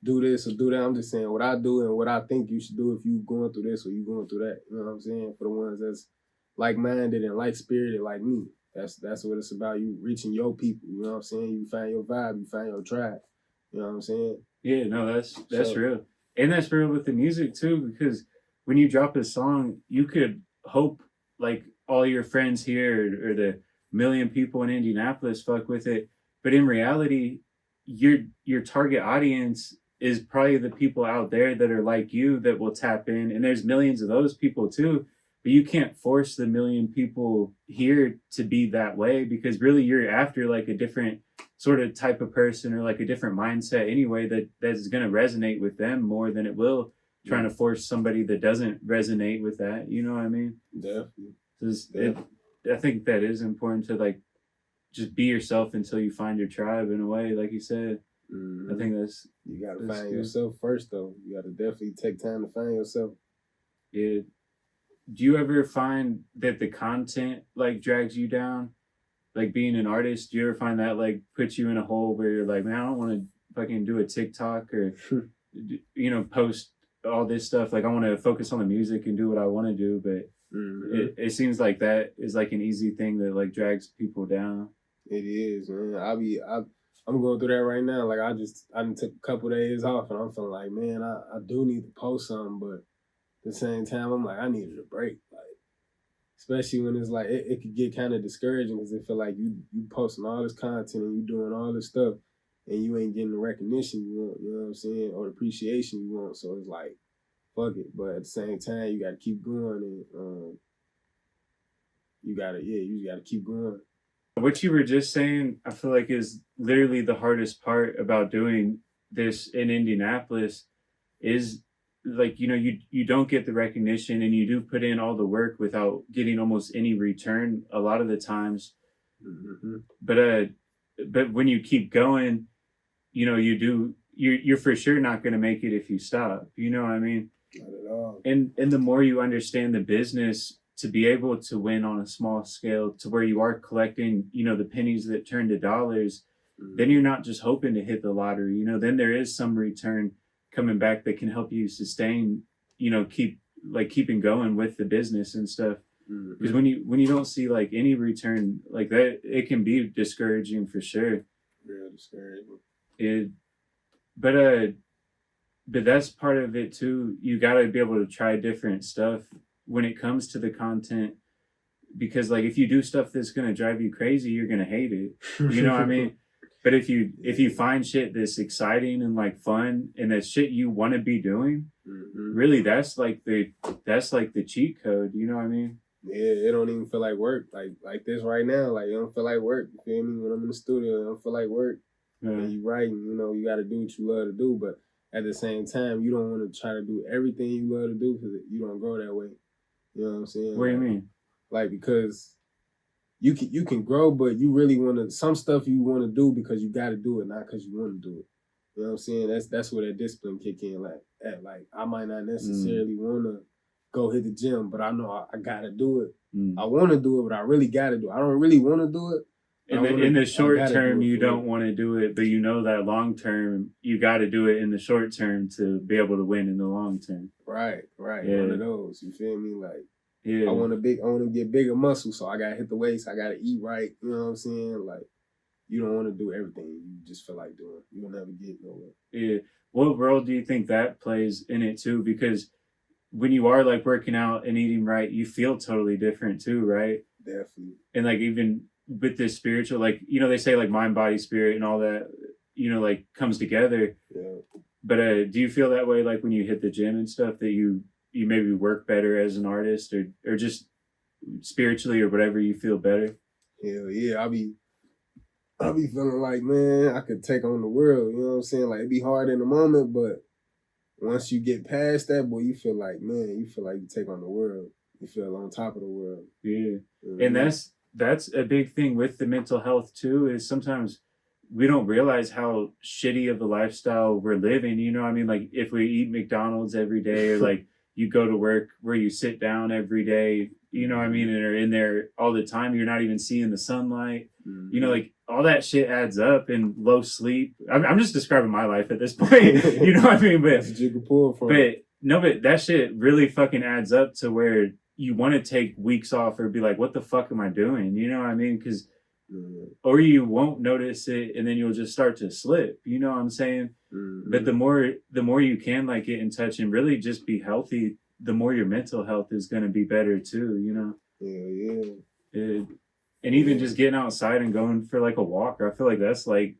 Speaker 2: do this or do that. I'm just saying what I do and what I think you should do if you going through this or you going through that. You know what I'm saying? For the ones that's like-minded and like-spirited like me. That's what it's about. You reaching your people. You know what I'm saying? You find your vibe. You find your tribe. You know what I'm saying?
Speaker 1: Yeah, no, that's real. And that's real with the music too, because when you drop a song, you could hope like all your friends here or the million people in Indianapolis fuck with it. But in reality, your target audience is probably the people out there that are like you, that will tap in. And there's millions of those people too. But you can't force the million people here to be that way, because really you're after like a different sort of type of person, or like a different mindset anyway, that's going to resonate with them more than it will trying to force somebody that doesn't resonate with that. You know what I mean?
Speaker 2: Definitely.
Speaker 1: I think that is important to like just be yourself until you find your tribe, in a way, like you said.
Speaker 2: Mm-hmm.
Speaker 1: I think that's
Speaker 2: you got to find yourself first, though. You got to definitely take time to find yourself.
Speaker 1: Yeah. Do you ever find that the content like drags you down? Like being an artist, do you ever find that like puts you in a hole where you're like, man, I don't want to fucking do a TikTok or post all this stuff. Like I want to focus on the music and do what I want to do, but it seems like that is like an easy thing that like drags people down.
Speaker 2: It is, man. I'm going through that right now. Like I done took a couple of days off, and I'm feeling like, man, I do need to post something, but at the same time, I'm like, I needed a break. Like, especially when it's like it could get kind of discouraging, because it feel like you posting all this content and you doing all this stuff, and you ain't getting the recognition you want. You know what I'm saying? Or the appreciation you want. So it's like, fuck it. But at the same time, you got to keep going, and you just got to keep going.
Speaker 1: What you were just saying, I feel like is literally the hardest part about doing this in Indianapolis, is like, you don't get the recognition, and you do put in all the work without getting almost any return a lot of the times.
Speaker 2: Mm-hmm.
Speaker 1: But when you keep going, you're for sure not going to make it if you stop. You know what I mean?
Speaker 2: Not at all.
Speaker 1: And the more you understand the business, to be able to win on a small scale, to where you are collecting, the pennies that turn to dollars, then you're not just hoping to hit the lottery. Then there is some return coming back that can help you sustain, keeping going with the business and stuff. Because when you don't see like any return like that, it can be discouraging for sure.
Speaker 2: Real discouraging.
Speaker 1: But that's part of it too. You got to be able to try different stuff when it comes to the content, because like if you do stuff that's going to drive you crazy, you're going to hate it. You know what I mean? But if you find shit that's exciting and like fun and that shit you want to be doing, really that's like the cheat code. You know what I mean?
Speaker 2: Yeah, it don't even feel like work. Like this right now, like it don't feel like work. You feel me? When I'm in the studio, it don't feel like work.
Speaker 1: Yeah.
Speaker 2: And you writing, you know, you got to do what you love to do, but at the same time, you don't want to try to do everything you love to do because you don't grow that way. You know what I'm saying?
Speaker 1: What do you mean?
Speaker 2: Like because you can grow, but you really want to some stuff you want to do because you got to do it, not because you want to do it. You know what I'm saying? That's where that discipline kick in. Like I might not necessarily want to go hit the gym, but I know I gotta do it. I want to do it, but I really gotta do it. I don't really want to do it.
Speaker 1: In the short term, you don't want to do it, but you know that long term, you got to do it in the short term to be able to win in the long term.
Speaker 2: Right.
Speaker 1: Yeah.
Speaker 2: One of those. You feel me? Like,
Speaker 1: yeah.
Speaker 2: I want to get bigger muscle, so I gotta hit the weights. I gotta eat right. You know what I'm saying? Like, you don't want to do everything you just feel like doing. You'll never get nowhere.
Speaker 1: Yeah. What role do you think that plays in it too? Because when you are like working out and eating right, you feel totally different too, right?
Speaker 2: Definitely.
Speaker 1: And like even with this spiritual, like, you know, they say like mind, body, spirit and all that, you know, like comes together.
Speaker 2: Yeah.
Speaker 1: But do you feel that way like when you hit the gym and stuff that you maybe work better as an artist or just spiritually or whatever you feel better?
Speaker 2: Hell yeah. I'll be feeling like, man, I could take on the world. You know what I'm saying? Like, it'd be hard in the moment, but once you get past that, boy, you feel like, man, you feel like you take on the world. You feel on top of the world.
Speaker 1: Yeah. And that's a big thing with the mental health too, is sometimes we don't realize how shitty of a lifestyle we're living. You know what I mean? Like if we eat McDonald's every day or like you go to work where you sit down every day, you know what I mean? And are in there all the time. You're not even seeing the sunlight. You know, like all that shit adds up and low sleep. I'm just describing my life at this point. You know what I mean? But
Speaker 2: that's what you can pull from.
Speaker 1: But no, but that shit really fucking adds up to where you want to take weeks off or be like, what the fuck am I doing? You know what I mean? Because or you won't notice it and then you'll just start to slip. You know what I'm saying? But the more you can like get in touch and really just be healthy, the more your mental health is going to be better too, you know?
Speaker 2: Yeah.
Speaker 1: And even just getting outside and going for like a walk, I feel like that's like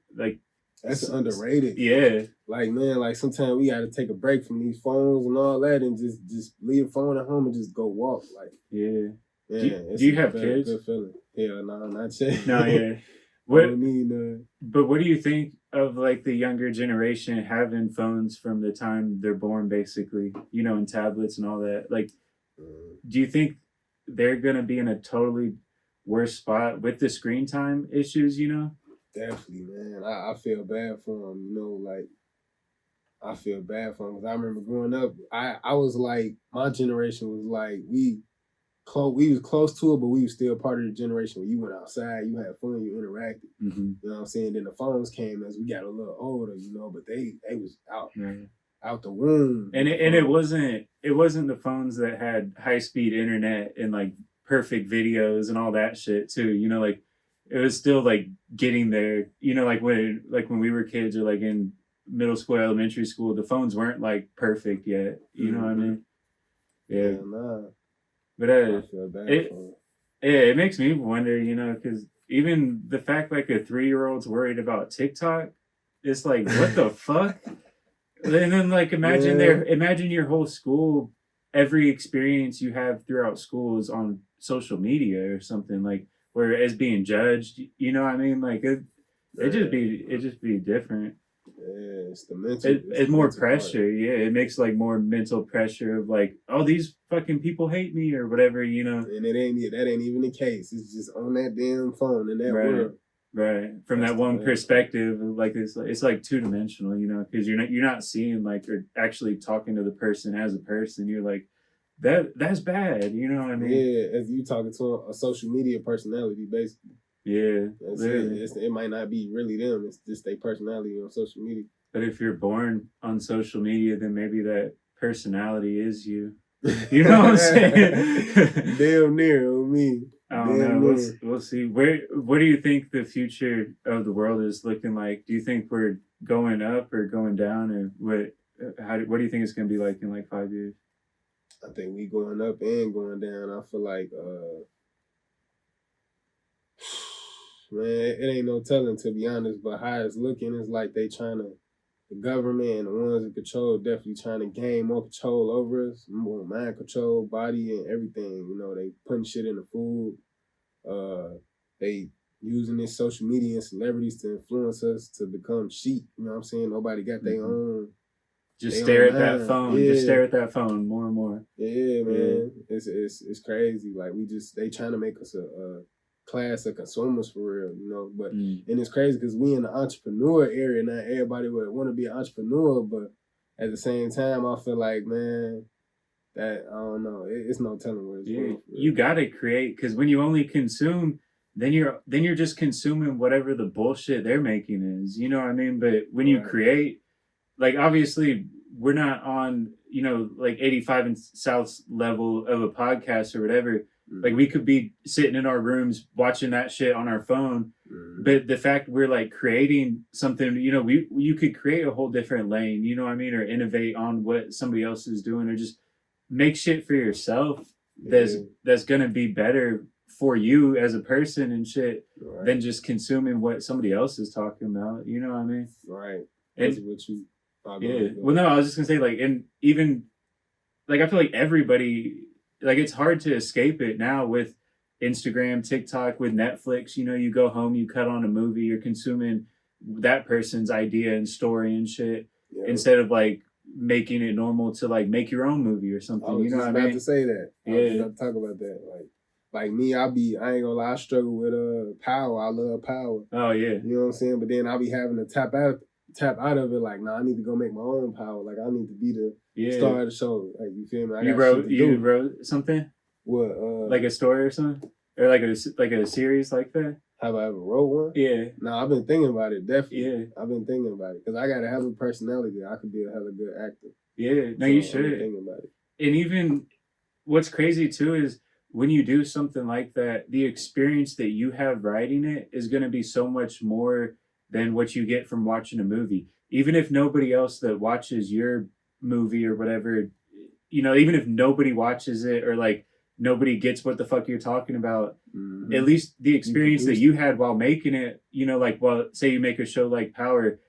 Speaker 2: that's underrated.
Speaker 1: Yeah.
Speaker 2: Like, man, like sometimes we got to take a break from these phones and all that and just leave the phone at home and just go walk. Like,
Speaker 1: yeah.
Speaker 2: Man,
Speaker 1: do you have kids?
Speaker 2: Good feeling. Hell no, not yet.
Speaker 1: No, yeah.
Speaker 2: What? I don't need none.
Speaker 1: But what do you think of like the younger generation having phones from the time they're born, basically, you know, and tablets and all that? Like, do you think they're going to be in a totally worse spot with the screen time issues, you know?
Speaker 2: Definitely, man. I feel bad for them, you know, like, I feel bad for them. Because I remember growing up, I was like, my generation was like, we was close to it, but we was still part of the generation where you went outside, you had fun, you interacted. You know what I'm saying? Then the phones came as we got a little older, you know, but they was out the womb.
Speaker 1: And it wasn't the phones that had high speed internet and like perfect videos and all that shit too. You know, like it was still like getting there. You know, like when we were kids or like in middle school, elementary school, the phones weren't like perfect yet. You know what I mean? Yeah.
Speaker 2: Nah.
Speaker 1: But
Speaker 2: I feel bad for
Speaker 1: it makes me wonder, you know, because even the fact like a 3-year-old's worried about TikTok, it's like, what the fuck? And then like imagine your whole school, every experience you have throughout school is on social media or something, like where it's being judged. You know what I mean? Like it just be different.
Speaker 2: Yeah, it's the mental.
Speaker 1: It's more pressure. Part. Yeah, it makes like more mental pressure of like, oh, these fucking people hate me or whatever, you know.
Speaker 2: And that ain't even the case. It's just on that damn phone in that world.
Speaker 1: Right. From that one perspective, like it's like 2-dimensional, you know, because you're not seeing like or actually talking to the person as a person. You're like, that's bad, you know what I mean?
Speaker 2: Yeah, as you talking to a social media personality, basically.
Speaker 1: Yeah,
Speaker 2: it might not be really them. It's just their personality on social media.
Speaker 1: But if you're born on social media, then maybe that personality is you. You know what I'm saying?
Speaker 2: Damn near on me.
Speaker 1: I don't know. We'll see. What do you think the future of the world is looking like? Do you think we're going up or going down, or what do you think it's going to be like in like 5 years?
Speaker 2: I think we going up and going down. I feel like Man, it ain't no telling, to be honest, but how it's looking is like they trying to, the government and the ones in control definitely trying to gain more control over us, more mind control, body and everything. You know, they putting shit in the food. They using this social media and celebrities to influence us to become sheep. You know what I'm saying? Nobody got their own.
Speaker 1: Just
Speaker 2: they
Speaker 1: stare
Speaker 2: own
Speaker 1: at that
Speaker 2: mind.
Speaker 1: phone.
Speaker 2: Yeah.
Speaker 1: Just stare at that phone more and more.
Speaker 2: Yeah, man. It's crazy. Like they trying to make us a class of consumers for real, you know. But and it's crazy because we in the entrepreneur area now. Everybody would want to be an entrepreneur, but at the same time, I feel like, man, that I don't know. It's no telling where it's going.
Speaker 1: You gotta create, because when you only consume, then you're just consuming whatever the bullshit they're making is. You know what I mean? But when you create, like obviously we're not on, you know, like 85 and South's level of a podcast or whatever. Like we could be sitting in our rooms watching that shit on our phone, but the fact we're like creating something, you know, you could create a whole different lane, you know what I mean, or innovate on what somebody else is doing, or just make shit for yourself that's gonna be better for you as a person and shit than just consuming what somebody else is talking about. You know what I mean?
Speaker 2: Right.
Speaker 1: And
Speaker 2: what you.
Speaker 1: Well, no, I was just gonna say, like, and even like I feel like everybody, like it's hard to escape it now with Instagram, TikTok, with Netflix. You know, you go home, you cut on a movie, you're consuming that person's idea and story and shit instead of like making it normal to like make your own movie or something.
Speaker 2: I was
Speaker 1: you know
Speaker 2: just
Speaker 1: what I
Speaker 2: about
Speaker 1: mean?
Speaker 2: to say that. I was about to talk about that. Like me, I ain't gonna lie, I struggle with power. I love power.
Speaker 1: Oh yeah.
Speaker 2: You know what I'm saying? But then I be having to tap out of it. Like, nah, I need to go make my own power. Like, I need to be the star of the show. Like, you feel me?
Speaker 1: You wrote something?
Speaker 2: What?
Speaker 1: Like a story or something, or like a series like that?
Speaker 2: Have I ever wrote one?
Speaker 1: Yeah.
Speaker 2: No, I've been thinking about it. Definitely.
Speaker 1: Yeah.
Speaker 2: I've been thinking about it because I got a hell of a personality. I could be a hell of a good actor.
Speaker 1: Yeah. No, you should.
Speaker 2: I've been thinking about it.
Speaker 1: And even what's crazy too is when you do something like that, the experience that you have writing it is going to be so much more than what you get from watching a movie. Even if nobody else that watches your movie or whatever, you know, even if nobody watches it or like nobody gets what the fuck you're talking about, at least the experience that you had while making it, you know, like, well, say you make a show like Power,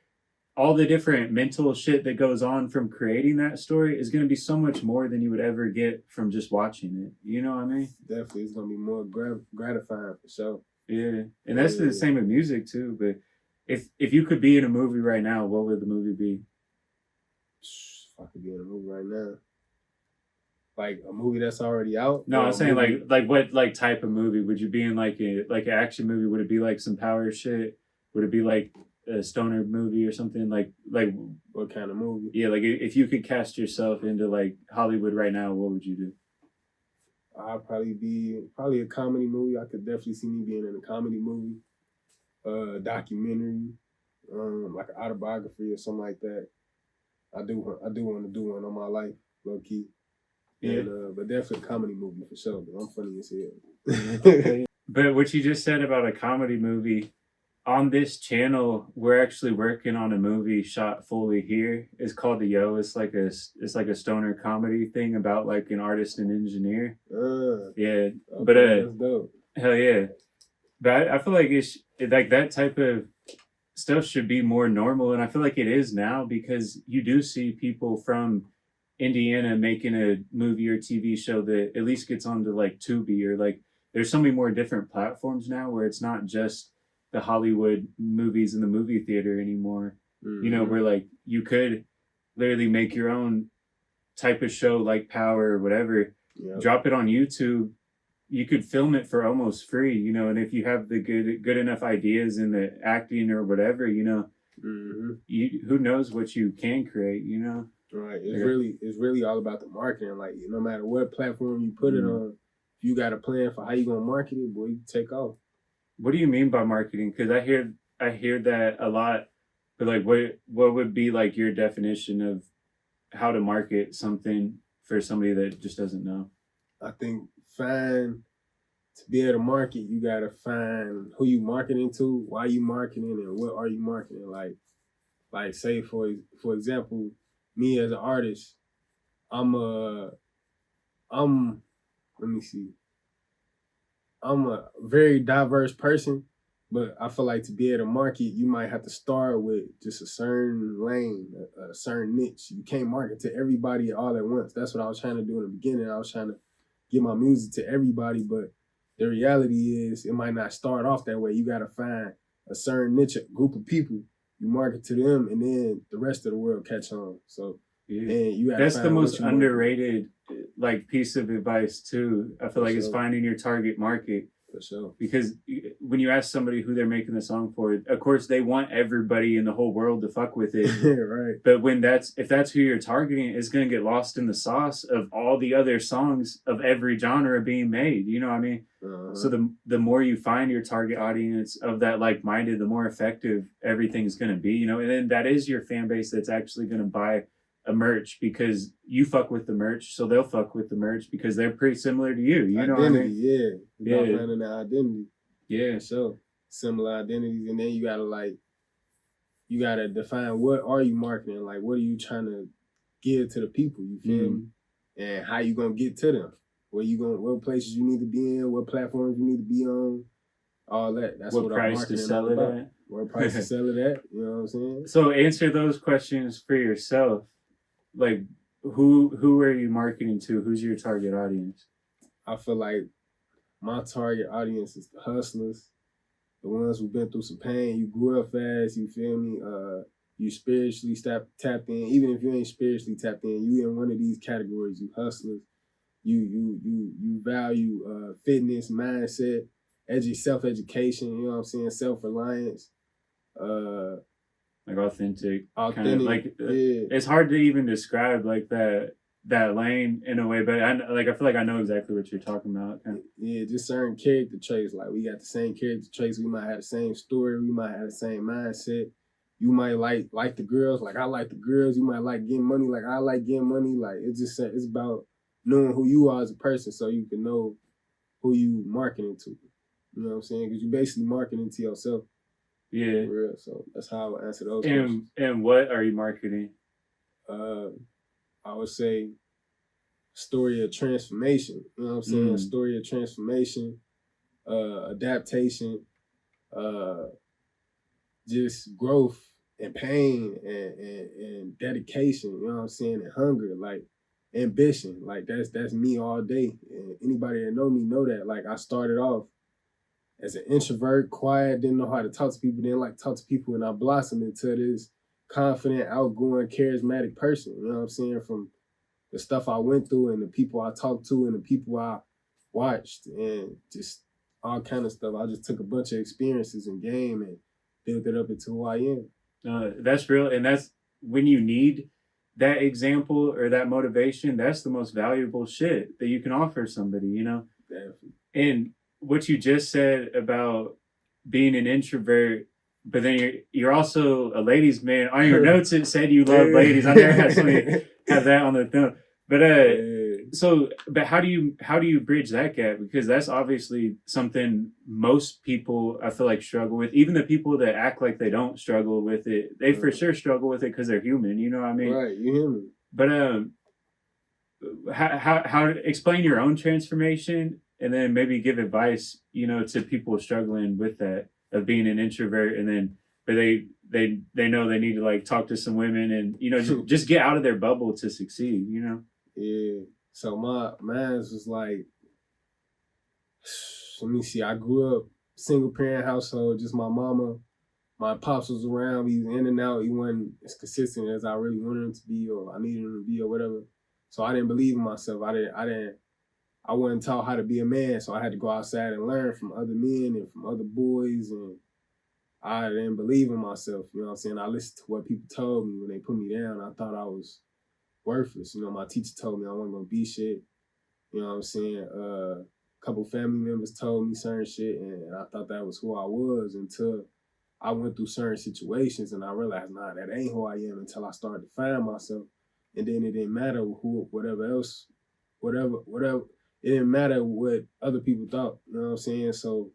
Speaker 1: all the different mental shit that goes on from creating that story is going to be so much more than you would ever get from just watching it. You know what I mean?
Speaker 2: Definitely. It's going to be more gratifying for sure.
Speaker 1: Yeah. And that's the same with music too. But if you could be in a movie right now, what would the movie be?
Speaker 2: If I could be in a movie right now. Like a movie that's already out?
Speaker 1: No, I'm saying like what like type of movie would you be in? Like an action movie? Would it be like some power shit? Would it be like a stoner movie or something? Like
Speaker 2: what kind of movie?
Speaker 1: Yeah, like if you could cast yourself into like Hollywood right now, what would you do?
Speaker 2: I'd probably be a comedy movie. I could definitely see me being in a comedy movie, documentary, like an autobiography or something like that. I do want to do one on my life, low key. Yeah. And, but definitely a comedy movie for sure. I'm funny as hell.
Speaker 1: But what you just said about a comedy movie, on this channel, we're actually working on a movie shot fully here. It's called The Yo. It's like a stoner comedy thing about like an artist and engineer. Yeah. Okay, but
Speaker 2: that's dope.
Speaker 1: Hell yeah. But I feel like it's like that type of stuff should be more normal, and I feel like it is now because you do see people from Indiana making a movie or TV show that at least gets onto like Tubi, or like there's so many more different platforms now where it's not just the Hollywood movies in the movie theater anymore. You know, where like you could literally make your own type of show like Power or whatever, drop it on YouTube. You could film it for almost free, you know, and if you have the good enough ideas in the acting or whatever, you know, who knows what you can create, you know.
Speaker 2: Right. It's really all about the marketing. Like, no matter what platform you put it on, if you got a plan for how you gonna market it, boy, you take off.
Speaker 1: What do you mean by marketing? Because I hear that a lot, but like, what would be like your definition of how to market something for somebody that just doesn't know?
Speaker 2: I think to be able to market, you gotta find who you marketing to, why you marketing, and what are you marketing. Like say for example, me as an artist, I'm a very diverse person, But I feel like to be able to market, you might have to start with just a certain lane, a certain niche. You can't market to everybody all at once. That's what I was trying to do in the beginning. I was trying to get my music to everybody, but the reality is it might not start off that way. You got to find a certain niche, a group of people. You market to them, and then the rest of the world catch on. So,
Speaker 1: Yeah.
Speaker 2: and you got to
Speaker 1: That's the
Speaker 2: find what
Speaker 1: most
Speaker 2: you market.
Speaker 1: underrated like piece of advice too. I feel
Speaker 2: For
Speaker 1: like it's
Speaker 2: sure.
Speaker 1: finding your target market.
Speaker 2: For sure.
Speaker 1: Because when you ask somebody who they're making the song for, of course they want everybody in the whole world to fuck with it.
Speaker 2: Right.
Speaker 1: But if that's who you're targeting, it's gonna get lost in the sauce of all the other songs of every genre being made. You know what I mean? So the more you find your target audience of that like minded, the more effective everything's gonna be. You know, and then that is your fan base that's actually gonna buy a merch because you fuck with the merch, so they'll fuck with the merch because they're pretty similar to you. You know what I mean?
Speaker 2: Yeah.
Speaker 1: Yeah.
Speaker 2: About finding that identity.
Speaker 1: Yeah.
Speaker 2: For sure. Similar identities, and then you gotta define what are you marketing, like what are you trying to give to the people, you feel me? And how you gonna get to them. What places you need to be in, what platforms you need to be on, all that. That's what
Speaker 1: price
Speaker 2: marketing
Speaker 1: to sell it at.
Speaker 2: What price to sell it at, you know what I'm saying?
Speaker 1: So answer those questions for yourself. Like who are you marketing to? Who's your target audience?
Speaker 2: I feel like my target audience is the hustlers, the ones who've been through some pain. You grew up fast, you feel me? You spiritually tapped in. Even if you ain't spiritually tapped in, you in one of these categories. You hustlers. You value fitness, mindset, self-education. You know what I'm saying? Self-reliance.
Speaker 1: Like authentic.
Speaker 2: Kind of
Speaker 1: like
Speaker 2: yeah.
Speaker 1: It's hard to even describe like that lane in a way, but I feel like I know exactly what you're talking about.
Speaker 2: Yeah, just certain character traits. Like we got the same character traits. We might have the same story. We might have the same mindset. You might like the girls, like I like the girls. You might like getting money, like I like getting money. Like it's about knowing who you are as a person, so you can know who you marketing to. You know what I'm saying? Because you basically marketing to yourself.
Speaker 1: Yeah.
Speaker 2: For real. So that's how I would answer those questions.
Speaker 1: And what are you marketing?
Speaker 2: I would say story of transformation. You know what I'm saying? Story of transformation, adaptation, just growth and pain and dedication. You know what I'm saying? And hunger, like ambition. Like that's me all day. And anybody that know me know that. Like I started off as an introvert, quiet, didn't know how to talk to people, didn't like to talk to people, and I blossomed into this confident, outgoing, charismatic person. You know what I'm saying? From the stuff I went through and the people I talked to and the people I watched and just all kind of stuff. I just took a bunch of experiences and game and built it up into who I am.
Speaker 1: That's real. And that's when you need that example or that motivation, that's the most valuable shit that you can offer somebody, you know?
Speaker 2: Definitely.
Speaker 1: And what you just said about being an introvert, but then you're also a ladies' man. On your notes, it said you love ladies. I never had somebody have that on the thing. But how do you bridge that gap? Because that's obviously something most people I feel like struggle with. Even the people that act like they don't struggle with it, they for sure struggle with it because they're human. You know what I mean?
Speaker 2: Right, you're human.
Speaker 1: But how explain your own transformation and then maybe give advice, you know, to people struggling with that of being an introvert and then but they know they need to like talk to some women and you know just get out of their bubble to succeed, you know.
Speaker 2: Yeah. So mine was like, let me see. I grew up single parent household, just my mama. My pops was around. He was in and out. He wasn't as consistent as I really wanted him to be, or I needed him to be, or whatever. So I didn't believe in myself. I wasn't taught how to be a man. So I had to go outside and learn from other men and from other boys. And I didn't believe in myself. You know what I'm saying? I listened to what people told me when they put me down. I thought I was worthless. You know, my teacher told me I wasn't gonna be shit. You know what I'm saying? A couple family members told me certain shit, and I thought that was who I was until I went through certain situations, and I realized, nah, that ain't who I am until I started to find myself. And then it didn't matter whatever. It didn't matter what other people thought. You know what I'm saying? So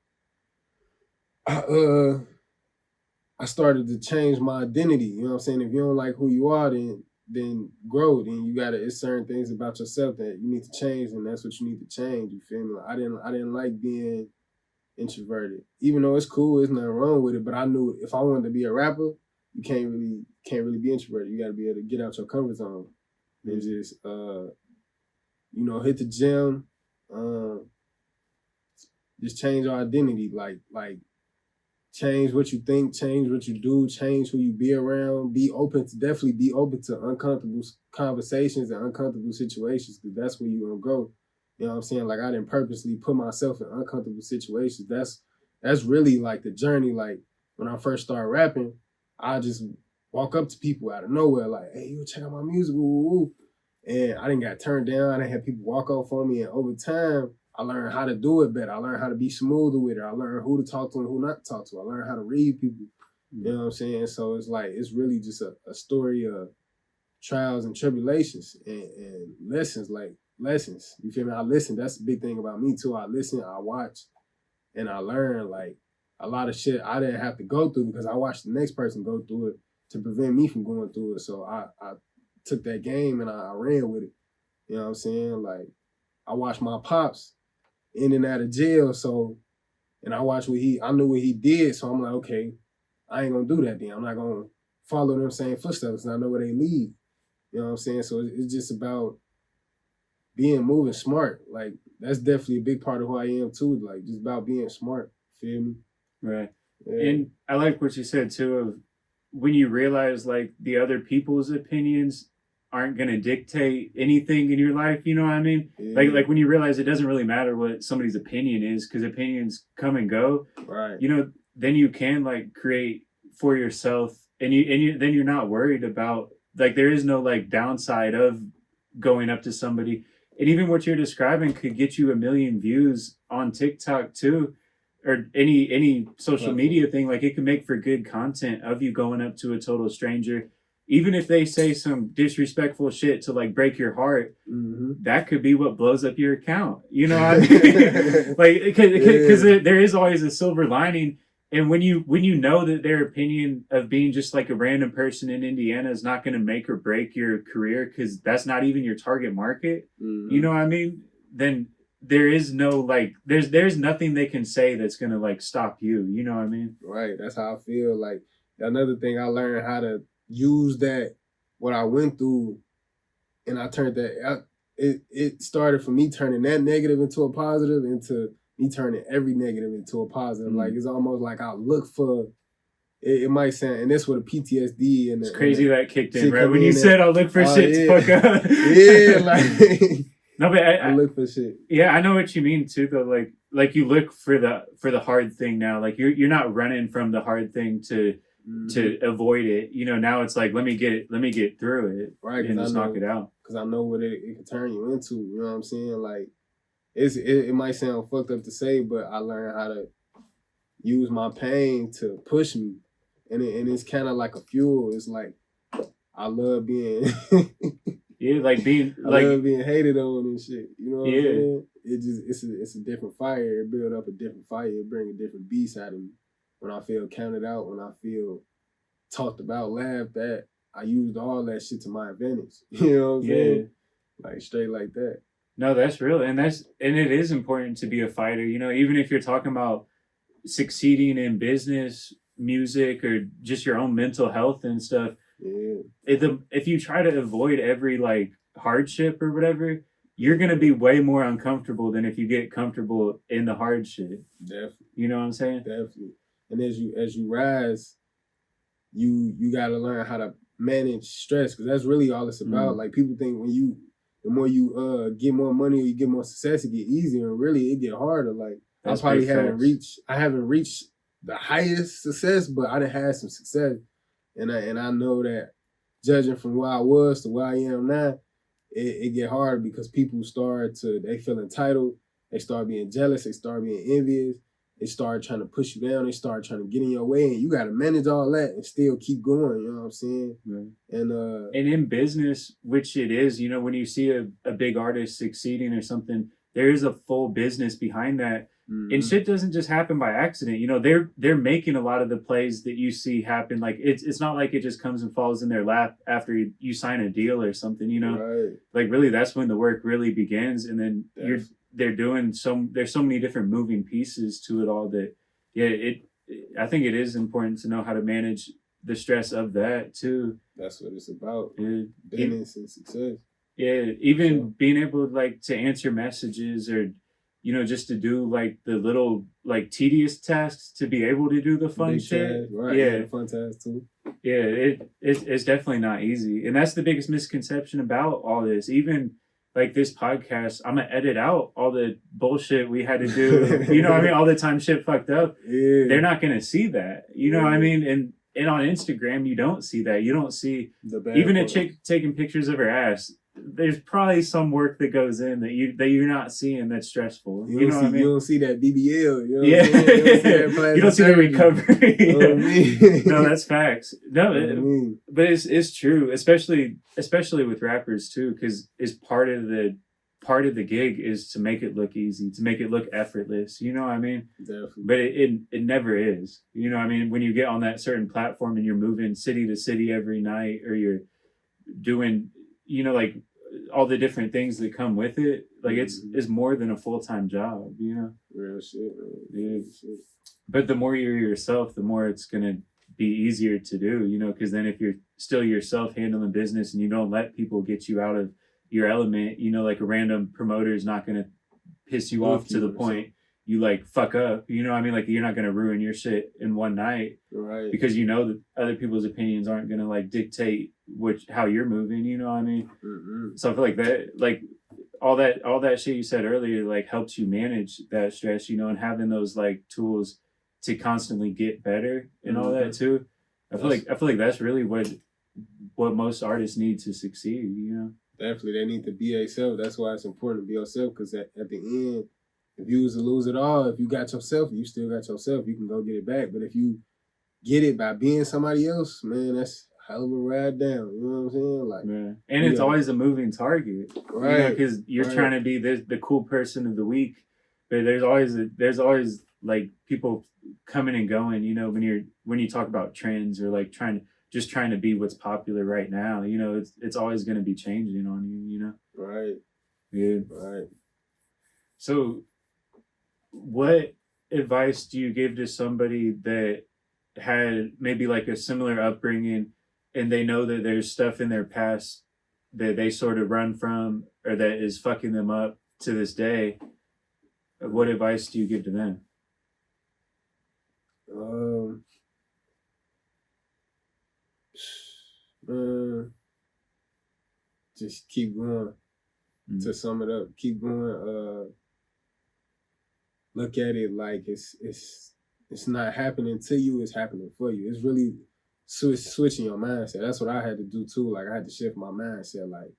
Speaker 2: I started to change my identity. You know what I'm saying? If you don't like who you are, then grow. Then you gotta. It's certain things about yourself that you need to change, and that's what you need to change. You feel me? Like, I didn't like being introverted. Even though it's cool, there's nothing wrong with it. But I knew if I wanted to be a rapper, you can't really be introverted. You got to be able to get out your comfort zone and just hit the gym. Just change your identity, like change what you think, change what you do, change who you be around. Definitely be open to uncomfortable conversations and uncomfortable situations, because that's where you're gonna grow. You know what I'm saying? Like, I didn't purposely put myself in uncomfortable situations. That's really like the journey. Like, when I first started rapping, I just walk up to people out of nowhere, like, hey, you check out my music, woo, woo. And I didn't get turned down. I didn't have people walk off on me. And over time, I learned how to do it better. I learned how to be smoother with it. I learned who to talk to and who not to talk to. I learned how to read people. You know what I'm saying? So it's like, it's really just a story of trials and tribulations and lessons, like lessons. You feel me? I listen. That's the big thing about me too. I listen, I watch, and I learn like a lot of shit I didn't have to go through because I watched the next person go through it to prevent me from going through it. So I took that game and I ran with it. You know what I'm saying? Like, I watched my pops in and out of jail, and I watched I knew what he did, so I'm like, okay, I ain't gonna do that then. I'm not gonna follow them same footsteps, and I know where they lead. You know what I'm saying? So it's just about moving smart. Like, that's definitely a big part of who I am too. Like, just about being smart. Feel me?
Speaker 1: Right.
Speaker 2: Yeah.
Speaker 1: And I like what you said too, of when you realize like the other people's opinions aren't going to dictate anything in your life, you know what I mean?
Speaker 2: Yeah.
Speaker 1: Like when you realize it doesn't really matter what somebody's opinion is, because opinions come and go.
Speaker 2: Right.
Speaker 1: Then you can like create for yourself, and then you're not worried about, like, there is no like downside of going up to somebody. And even what you're describing could get you 1 million views on TikTok too, or any social media thing. Like, it can make for good content of you going up to a total stranger, even if they say some disrespectful shit to like break your heart. That could be what blows up your account. You know what I mean? Like, because there is always a silver lining. And when you know that their opinion of being just like a random person in Indiana is not going to make or break your career, because that's not even your target market, you know what I mean? Then there is no like, there's nothing they can say that's going to like stop you. You know what I mean?
Speaker 2: Right. That's how I feel. Like, another thing, I learned how to use that, what I went through, and I turned that. It started for me turning that negative into a positive, into me turning every negative into a positive. Like, it's almost like I look for. It might sound, and that's what a PTSD and
Speaker 1: it's crazy that kicked in, right?
Speaker 2: When
Speaker 1: you said I'll look for shit to fuck up.
Speaker 2: Yeah, like
Speaker 1: no, but
Speaker 2: I look for shit.
Speaker 1: Yeah, I know what you mean too, though. Like you look for the hard thing now. Like, you're not running from the hard thing to avoid it. Now it's like, let me get through it,
Speaker 2: right,
Speaker 1: and just knock it out.
Speaker 2: Because I know what it can turn you into. You know what I'm saying? Like, it might sound fucked up to say, but I learned how to use my pain to push me, and it's kind of like a fuel. It's like, I love being
Speaker 1: yeah, like being
Speaker 2: I love being hated on and shit. You know what I'm saying? It's a different fire. It build up a different fire. It bring a different beast out of me. When I feel counted out, when I feel talked about, laughed at, I used all that shit to my advantage. You know what I'm saying? Like, straight like that.
Speaker 1: No, that's real, and it is important to be a fighter. Even if you're talking about succeeding in business, music, or just your own mental health and stuff.
Speaker 2: Yeah.
Speaker 1: If you try to avoid every like hardship or whatever, you're gonna be way more uncomfortable than if you get comfortable in the hard shit.
Speaker 2: Definitely.
Speaker 1: You know what I'm saying?
Speaker 2: Definitely. And as you rise, you gotta learn how to manage stress, because that's really all it's about. Like, people think the more you get more money or you get more success, it get easier, and really it get harder. Like,
Speaker 1: that's
Speaker 2: I haven't reached the highest success, but I done had some success. And I know that, judging from where I was to where I am now, it get hard, because people they feel entitled, they start being jealous, they start being envious, they start trying to push you down, they start trying to get in your way, and you got to manage all that and still keep going. You know what I'm saying?
Speaker 1: Right.
Speaker 2: And
Speaker 1: in business, which it is, when you see a big artist succeeding or something, there is a full business behind that. And shit doesn't just happen by accident. They're making a lot of the plays that you see happen. Like, it's not like it just comes and falls in their lap after you sign a deal or something.
Speaker 2: Right.
Speaker 1: Like, really, that's when the work really begins. And then they're doing there's so many different moving pieces to it all that yeah I think it is important to know how to manage the stress of that too.
Speaker 2: That's what it's about.
Speaker 1: Yeah,
Speaker 2: Business and success.
Speaker 1: yeah, even
Speaker 2: So
Speaker 1: being able like to answer messages or just to do like the little like tedious tasks to be able to do the fun
Speaker 2: big
Speaker 1: shit.
Speaker 2: task, right? Yeah,
Speaker 1: Yeah,
Speaker 2: the fun task too.
Speaker 1: yeah, it's definitely not easy, and that's the biggest misconception about all this. Even like this podcast, I'm gonna edit out all the bullshit we had to do. You know what I mean? All the time shit fucked up.
Speaker 2: Yeah,
Speaker 1: They're not gonna see that. You know what I mean? And on Instagram, you don't see that. You don't see
Speaker 2: the bad
Speaker 1: even a
Speaker 2: part.
Speaker 1: chick taking pictures of her ass. There's probably some work that goes in that you're not seeing that's stressful. You know what I mean?
Speaker 2: You don't see that BBL. You know
Speaker 1: Yeah,
Speaker 2: what I'm saying? You don't see that
Speaker 1: you don't see the recovery.
Speaker 2: You know what I mean?
Speaker 1: No, that's facts. No,
Speaker 2: You know what I mean?
Speaker 1: but it's true, especially with rappers too, because it's part of the gig is to make it look easy, to make it look effortless. You know what I mean?
Speaker 2: Definitely.
Speaker 1: But it never is. You know what I mean? When you get on that certain platform and you're moving city to city every night, or you're doing like all the different things that come with it, like it's more than a full-time job.
Speaker 2: Real shit, man.
Speaker 1: Yeah.
Speaker 2: Real shit.
Speaker 1: But the more you're yourself, the more it's gonna be easier to do, because then if you're still yourself handling business and you don't let people get you out of your element, like a random promoter is not gonna piss you off to the point you like fuck up. You know what I mean? Like you're not gonna ruin your shit in one night,
Speaker 2: Right.
Speaker 1: because that other people's opinions aren't gonna like dictate how you're moving. You know what I mean?
Speaker 2: Mm-hmm.
Speaker 1: So I feel like that, like all that shit you said earlier, like helps you manage that stress, and having those like tools to constantly get better and all that too. I feel like that's really what most artists need to succeed.
Speaker 2: Definitely, they need to be themselves. That's why it's important to be yourself, because at the end, if you was to lose it all, if you got yourself, you still got yourself. You can go get it back. But if you get it by being somebody else, man, that's a hell of a ride down. You know what I'm saying? Like,
Speaker 1: yeah. And it's always a moving target,
Speaker 2: right?
Speaker 1: Because you're trying to be the cool person of the week, but there's always like people coming and going. When you talk about trends or like trying to be what's popular right now, it's always going to be changing on you.
Speaker 2: Right.
Speaker 1: Yeah.
Speaker 2: Right.
Speaker 1: So, what advice do you give to somebody that had maybe like a similar upbringing, and they know that there's stuff in their past that they sort of run from or that is fucking them up to this day? What advice do you give to them?
Speaker 2: Just keep going. To sum it up, keep going. Look at it like it's not happening to you, it's happening for you. It's really switching your mindset. That's what I had to do too. Like I had to shift my mindset. Like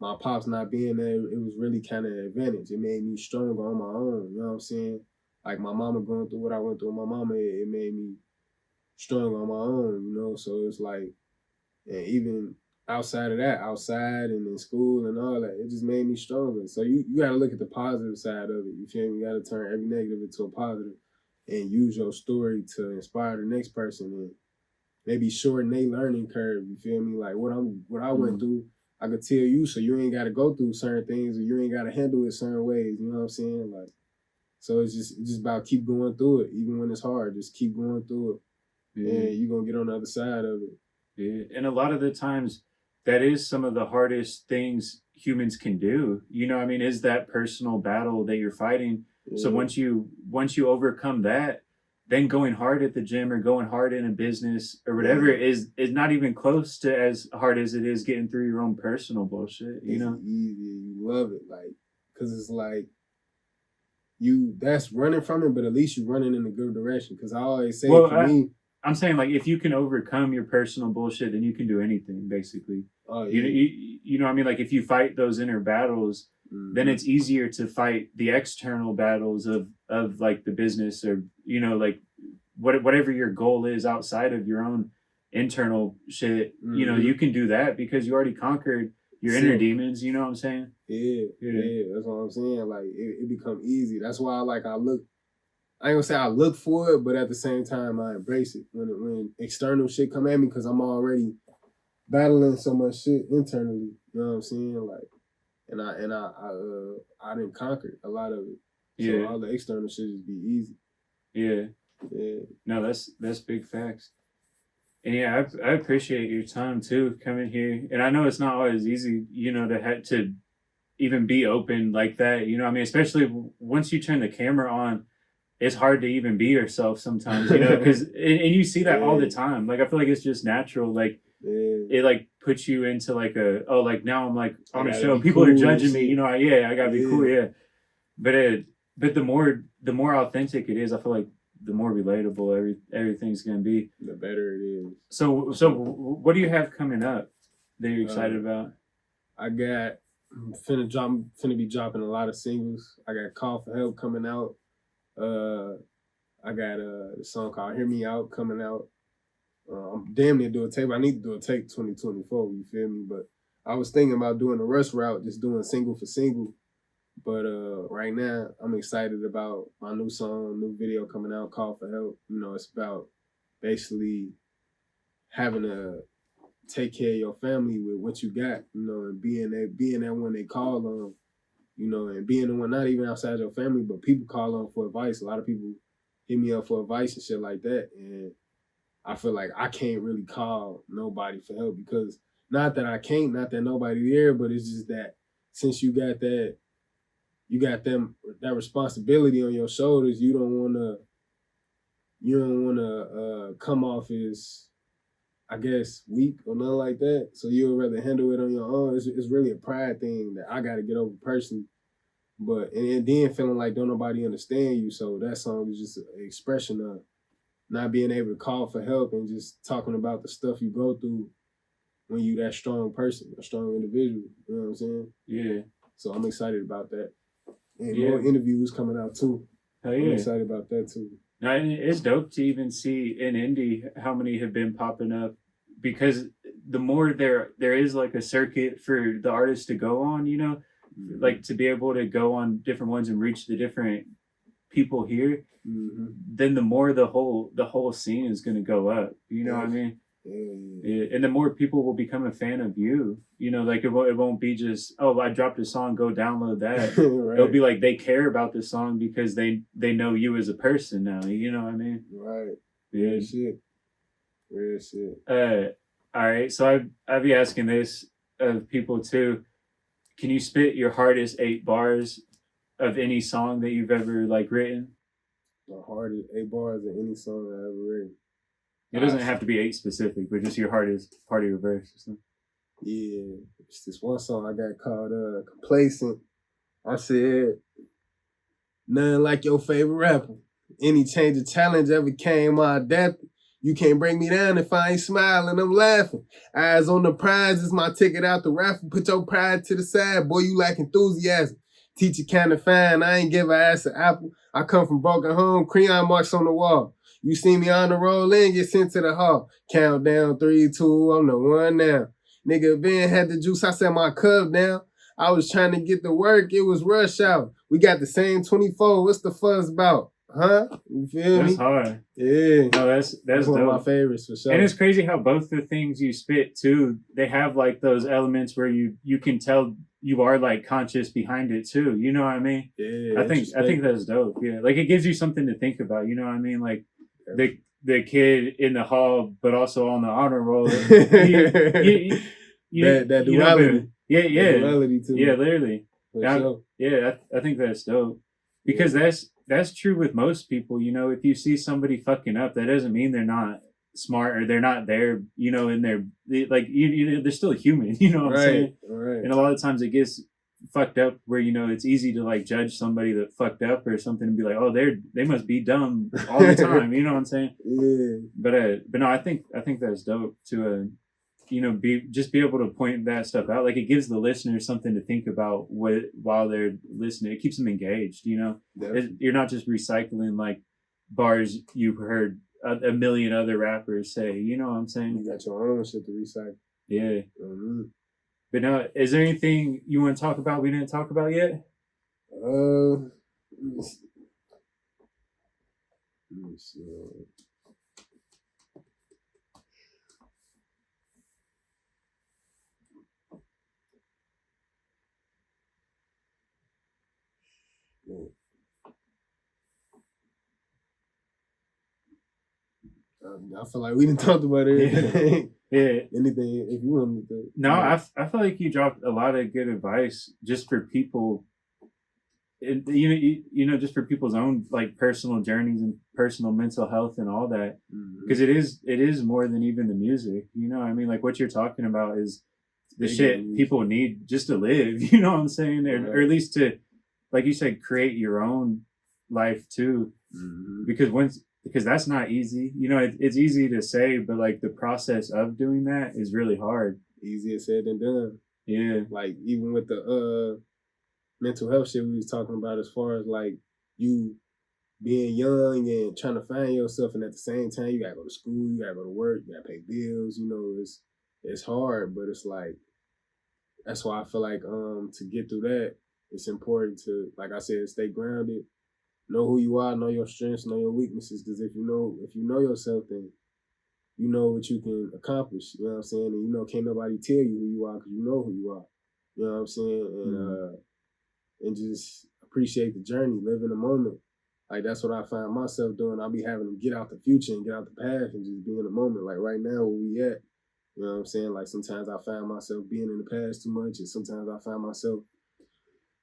Speaker 2: my pops not being there, it was really kind of an advantage. It made me stronger on my own. You know what I'm saying? Like my mama going through what I went through with my mama, it made me stronger on my own. So it's like, and even outside of that, outside and in school and all that, it just made me stronger. So you got to look at the positive side of it. You feel me? You got to turn every negative into a positive and use your story to inspire the next person and maybe shorten their learning curve. You feel me? Like what I went through, I could tell you, so you ain't got to go through certain things or you ain't got to handle it certain ways. You know what I'm saying? Like, so it's just about keep going through it, even when it's hard. Just keep going through it, and you're gonna get on the other side of it.
Speaker 1: Yeah, and a lot of the times, that is some of the hardest things humans can do. Is that personal battle that you're fighting. Yeah. So once you overcome that, then going hard at the gym or going hard in a business or whatever is not even close to as hard as it is getting through your own personal bullshit.
Speaker 2: It's easy. You love it, like, because it's like that's running from it, but at least you're running in a good direction. Because I always say,
Speaker 1: I'm saying, like, if you can overcome your personal bullshit, then you can do anything, basically.
Speaker 2: Oh, yeah.
Speaker 1: You know what I mean? Like, if you fight those inner battles, then it's easier to fight the external battles of like the business or like whatever your goal is outside of your own internal shit. You can do that because you already conquered your inner demons. You know what I'm saying?
Speaker 2: Yeah, that's what I'm saying. Like it become easy. That's why I look. I ain't gonna say I look for it, but at the same time I embrace it when external shit come at me, because I'm already battling so much shit internally. You know what I'm saying? Like and I didn't conquer a lot of it. So
Speaker 1: Yeah.
Speaker 2: all the external shit just be easy.
Speaker 1: Yeah.
Speaker 2: Yeah.
Speaker 1: No, that's big facts. And yeah, I appreciate your time too coming here. And I know it's not always easy, you know, to have to even be open like that. You know, I mean, especially once you turn the camera on, it's hard to even be yourself sometimes. You know, because and you see that all the
Speaker 2: Yeah.
Speaker 1: time. Like I feel like it's just natural. Like
Speaker 2: Yeah.
Speaker 1: it like puts you into like a oh like now I'm like
Speaker 2: I
Speaker 1: on a
Speaker 2: gotta
Speaker 1: show.
Speaker 2: be
Speaker 1: People
Speaker 2: cool
Speaker 1: are
Speaker 2: and
Speaker 1: judging me.
Speaker 2: shit.
Speaker 1: You know, yeah, I gotta be cool.
Speaker 2: Yeah.
Speaker 1: Yeah, but the more authentic it is, I feel like the more relatable everything's gonna be.
Speaker 2: The better it is.
Speaker 1: So what do you have coming up that you're excited about?
Speaker 2: I got finna be dropping a lot of singles. I got Call for Help coming out. I got a song called Hear Me Out coming out. I'm damn near do a tape. I need to do a tape 2024, you feel me? But I was thinking about doing the rush route, just doing single for single. But right now, I'm excited about my new song, new video coming out, Call for Help. You know, it's about basically having to take care of your family with what you got, you know, and being that one they call on, you know, and being the one not even outside your family, but people call on for advice. A lot of people hit me up for advice and shit like that. And I feel like I can't really call nobody for help because not that I can't, not that nobody there, but it's just that since you got that responsibility on your shoulders, you don't wanna come off as I guess weak or nothing like that. So you'll rather handle it on your own. It's really a pride thing that I gotta get over personally. But and then feeling like don't nobody understand you. So that song is just an expression of not being able to call for help and just talking about the stuff you go through when you that strong person, a strong individual. You know what I'm saying?
Speaker 1: Yeah.
Speaker 2: So I'm excited about that. And
Speaker 1: Yeah.
Speaker 2: more interviews coming out too.
Speaker 1: Hell
Speaker 2: I'm
Speaker 1: yeah.
Speaker 2: excited about that too.
Speaker 1: No, and it's dope to even see in indie how many have been popping up because the more there is like a circuit for the artists to go on, you know, like to be able to go on different ones and reach the different people here, then the more the whole scene is going to go up. You know what I mean? Yeah. And the more people will become a fan of you. You know, like it won't be just oh I dropped a song, go download that.
Speaker 2: Right.
Speaker 1: It'll be like they care about the song because they know you as a person now. You know what I mean?
Speaker 2: Right.
Speaker 1: Yeah.
Speaker 2: Real shit. Real shit.
Speaker 1: All right. So I'd be asking this of people too. Can you spit your hardest 8 bars of any song that you've ever like written?
Speaker 2: The hardest 8 bars of any song I ever written.
Speaker 1: It doesn't have to be 8 specific, but just your hardest part of your verse or something.
Speaker 2: Yeah, it's this one song I got called Complacent. I said, nothing like your favorite rapper. Any change of challenge ever came, I adapted. You can't bring me down if I ain't smiling, I'm laughing. Eyes on the prize is my ticket out the raffle. Put your pride to the side, boy, you lack enthusiasm. Teacher kinda fine, I ain't give a ass an apple. I come from broken home, crayon marks on the wall. You see me on the roll in, get sent to the hall. Countdown, 3, 2, I'm the one now. Nigga, Ben had the juice, I set my cup down. I was trying to get to work, it was rush hour. We got the same 24, what's the fuzz about? Huh? You feel me?
Speaker 1: That's hard.
Speaker 2: Yeah.
Speaker 1: No, that's
Speaker 2: one
Speaker 1: dope.
Speaker 2: of my favorites for sure.
Speaker 1: And it's crazy how both the things you spit too, they have like those elements where you can tell you are like conscious behind it too. You know what I mean?
Speaker 2: Yeah.
Speaker 1: I think that's dope. Yeah. Like it gives you something to think about, you know what I mean? Like the kid in the hall, but also on the honor roll. That
Speaker 2: duality.
Speaker 1: Know, yeah.
Speaker 2: That duality too.
Speaker 1: Yeah, literally.
Speaker 2: Sure.
Speaker 1: Yeah, I think that's dope. Because that's true with most people, you know, if you see somebody fucking up, that doesn't mean they're not smart or they're not there, you know, in their like they're still human, you know what I'm saying?
Speaker 2: Right.
Speaker 1: And a lot of times it gets fucked up where, you know, it's easy to like judge somebody that fucked up or something and be like, oh, they must be dumb all the time, you know what I'm saying?
Speaker 2: Yeah.
Speaker 1: But no, I think that's dope to you know, be able to point that stuff out. Like it gives the listener something to think about while they're listening. It keeps them engaged. You know, you're not just recycling like bars you've heard a million other rappers say. You know what I'm saying?
Speaker 2: You got your own shit to recycle.
Speaker 1: Yeah. But now, is there anything you want to talk about we didn't talk about yet?
Speaker 2: Let me see. Yeah. I feel like we didn't talk about everything.
Speaker 1: Yeah.
Speaker 2: Anything if you wanted to.
Speaker 1: No, I feel like you dropped a lot of good advice just for people. Just for people's own like personal journeys and personal mental health and all that, because it is more than even the music. I mean, like what you're talking about is the shit people need just to live. You know what I'm saying, or at least to, like you said, create your own life too. Because that's not easy. It's easy to say, but like the process of doing that is really hard.
Speaker 2: Easier said than done.
Speaker 1: Yeah.
Speaker 2: Like even with the mental health shit we was talking about, as far as like you being young and trying to find yourself, and at the same time you gotta go to school, you gotta go to work, you gotta pay bills. It's hard, but it's like that's why I feel like to get through that, it's important to, like I said, stay grounded, know who you are, know your strengths, know your weaknesses. Because if you know yourself, then you know what you can accomplish. You know what I'm saying? And can't nobody tell you who you are because you know who you are. You know what I'm saying? And just appreciate the journey, live in the moment. Like that's what I find myself doing. I'll be having to get out the future and get out the past and just be in the moment. Like right now, where we at. You know what I'm saying? Like sometimes I find myself being in the past too much, and sometimes I find myself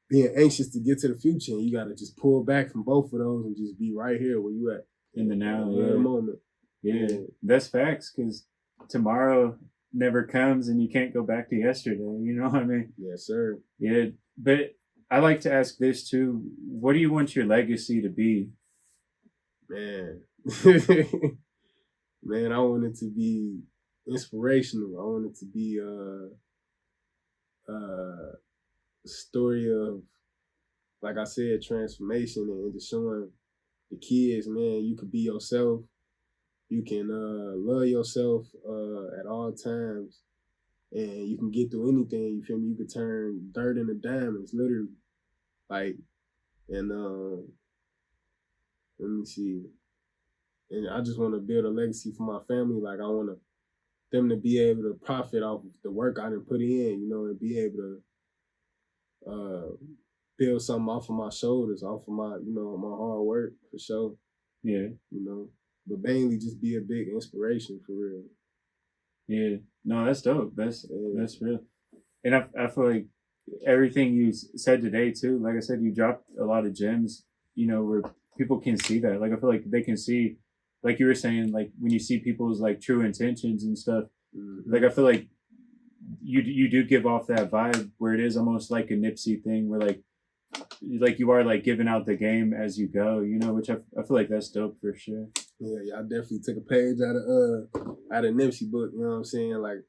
Speaker 2: being anxious to get to the future. And you got to just pull back from both of those and just be right here where you at
Speaker 1: in the now,
Speaker 2: in the moment.
Speaker 1: Yeah, that's facts. Because tomorrow never comes, and you can't go back to yesterday. You know what I mean?
Speaker 2: Yes, sir.
Speaker 1: Yeah, but I like to ask this too. What do you want your legacy to be?
Speaker 2: Man, man, I want it to be inspirational. I want it to be a story of, like I said, transformation, and just showing the kids, man, you could be yourself. You can love yourself at all times, and you can get through anything. You feel me? You could turn dirt into diamonds, literally. Like, and let me see. And I just want to build a legacy for my family. Like I want them to be able to profit off of the work I done put in, and be able to build something off of my shoulders, off of my, my hard work, for sure.
Speaker 1: Yeah.
Speaker 2: But mainly just be a big inspiration, for real.
Speaker 1: Yeah. No, that's dope. That's real. And I feel like everything you said today too, like I said, you dropped a lot of gems, where people can see that. Like I feel like they can see, like you were saying, like when you see people's like true intentions and stuff, like I feel like you do give off that vibe where it is almost like a Nipsey thing, where like you are like giving out the game as you go, which I feel like that's dope for sure.
Speaker 2: Yeah, I definitely took a page out of Nipsey book, you know what I'm saying? Like,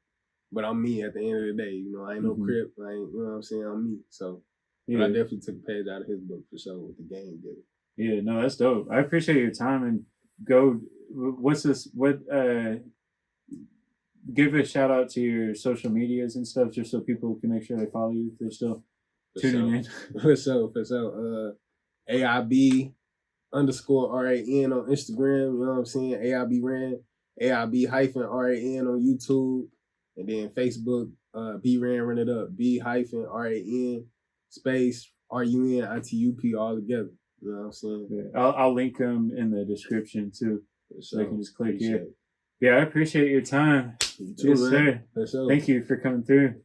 Speaker 2: but I'm me at the end of the day, I ain't no Crip, I ain't, you know what I'm saying? I'm me. So but I definitely took a page out of his book for sure with the game given.
Speaker 1: Yeah, no, that's dope. I appreciate your time, and give a shout out to your social medias and stuff, just so people can make sure they follow you if they're still tuning in.
Speaker 2: For sure. AiB_RAN on Instagram, you know what I'm saying? AiB-Ran, AiB-RAN on YouTube, and then Facebook, B-Ran, run it up, B-RAN space RUNITUP all together. You know what I'm saying?
Speaker 1: Yeah, I'll link them in the description too, so they can just click here. Yeah, I appreciate your time.
Speaker 2: You too, man.
Speaker 1: Sir. Thank you for coming through.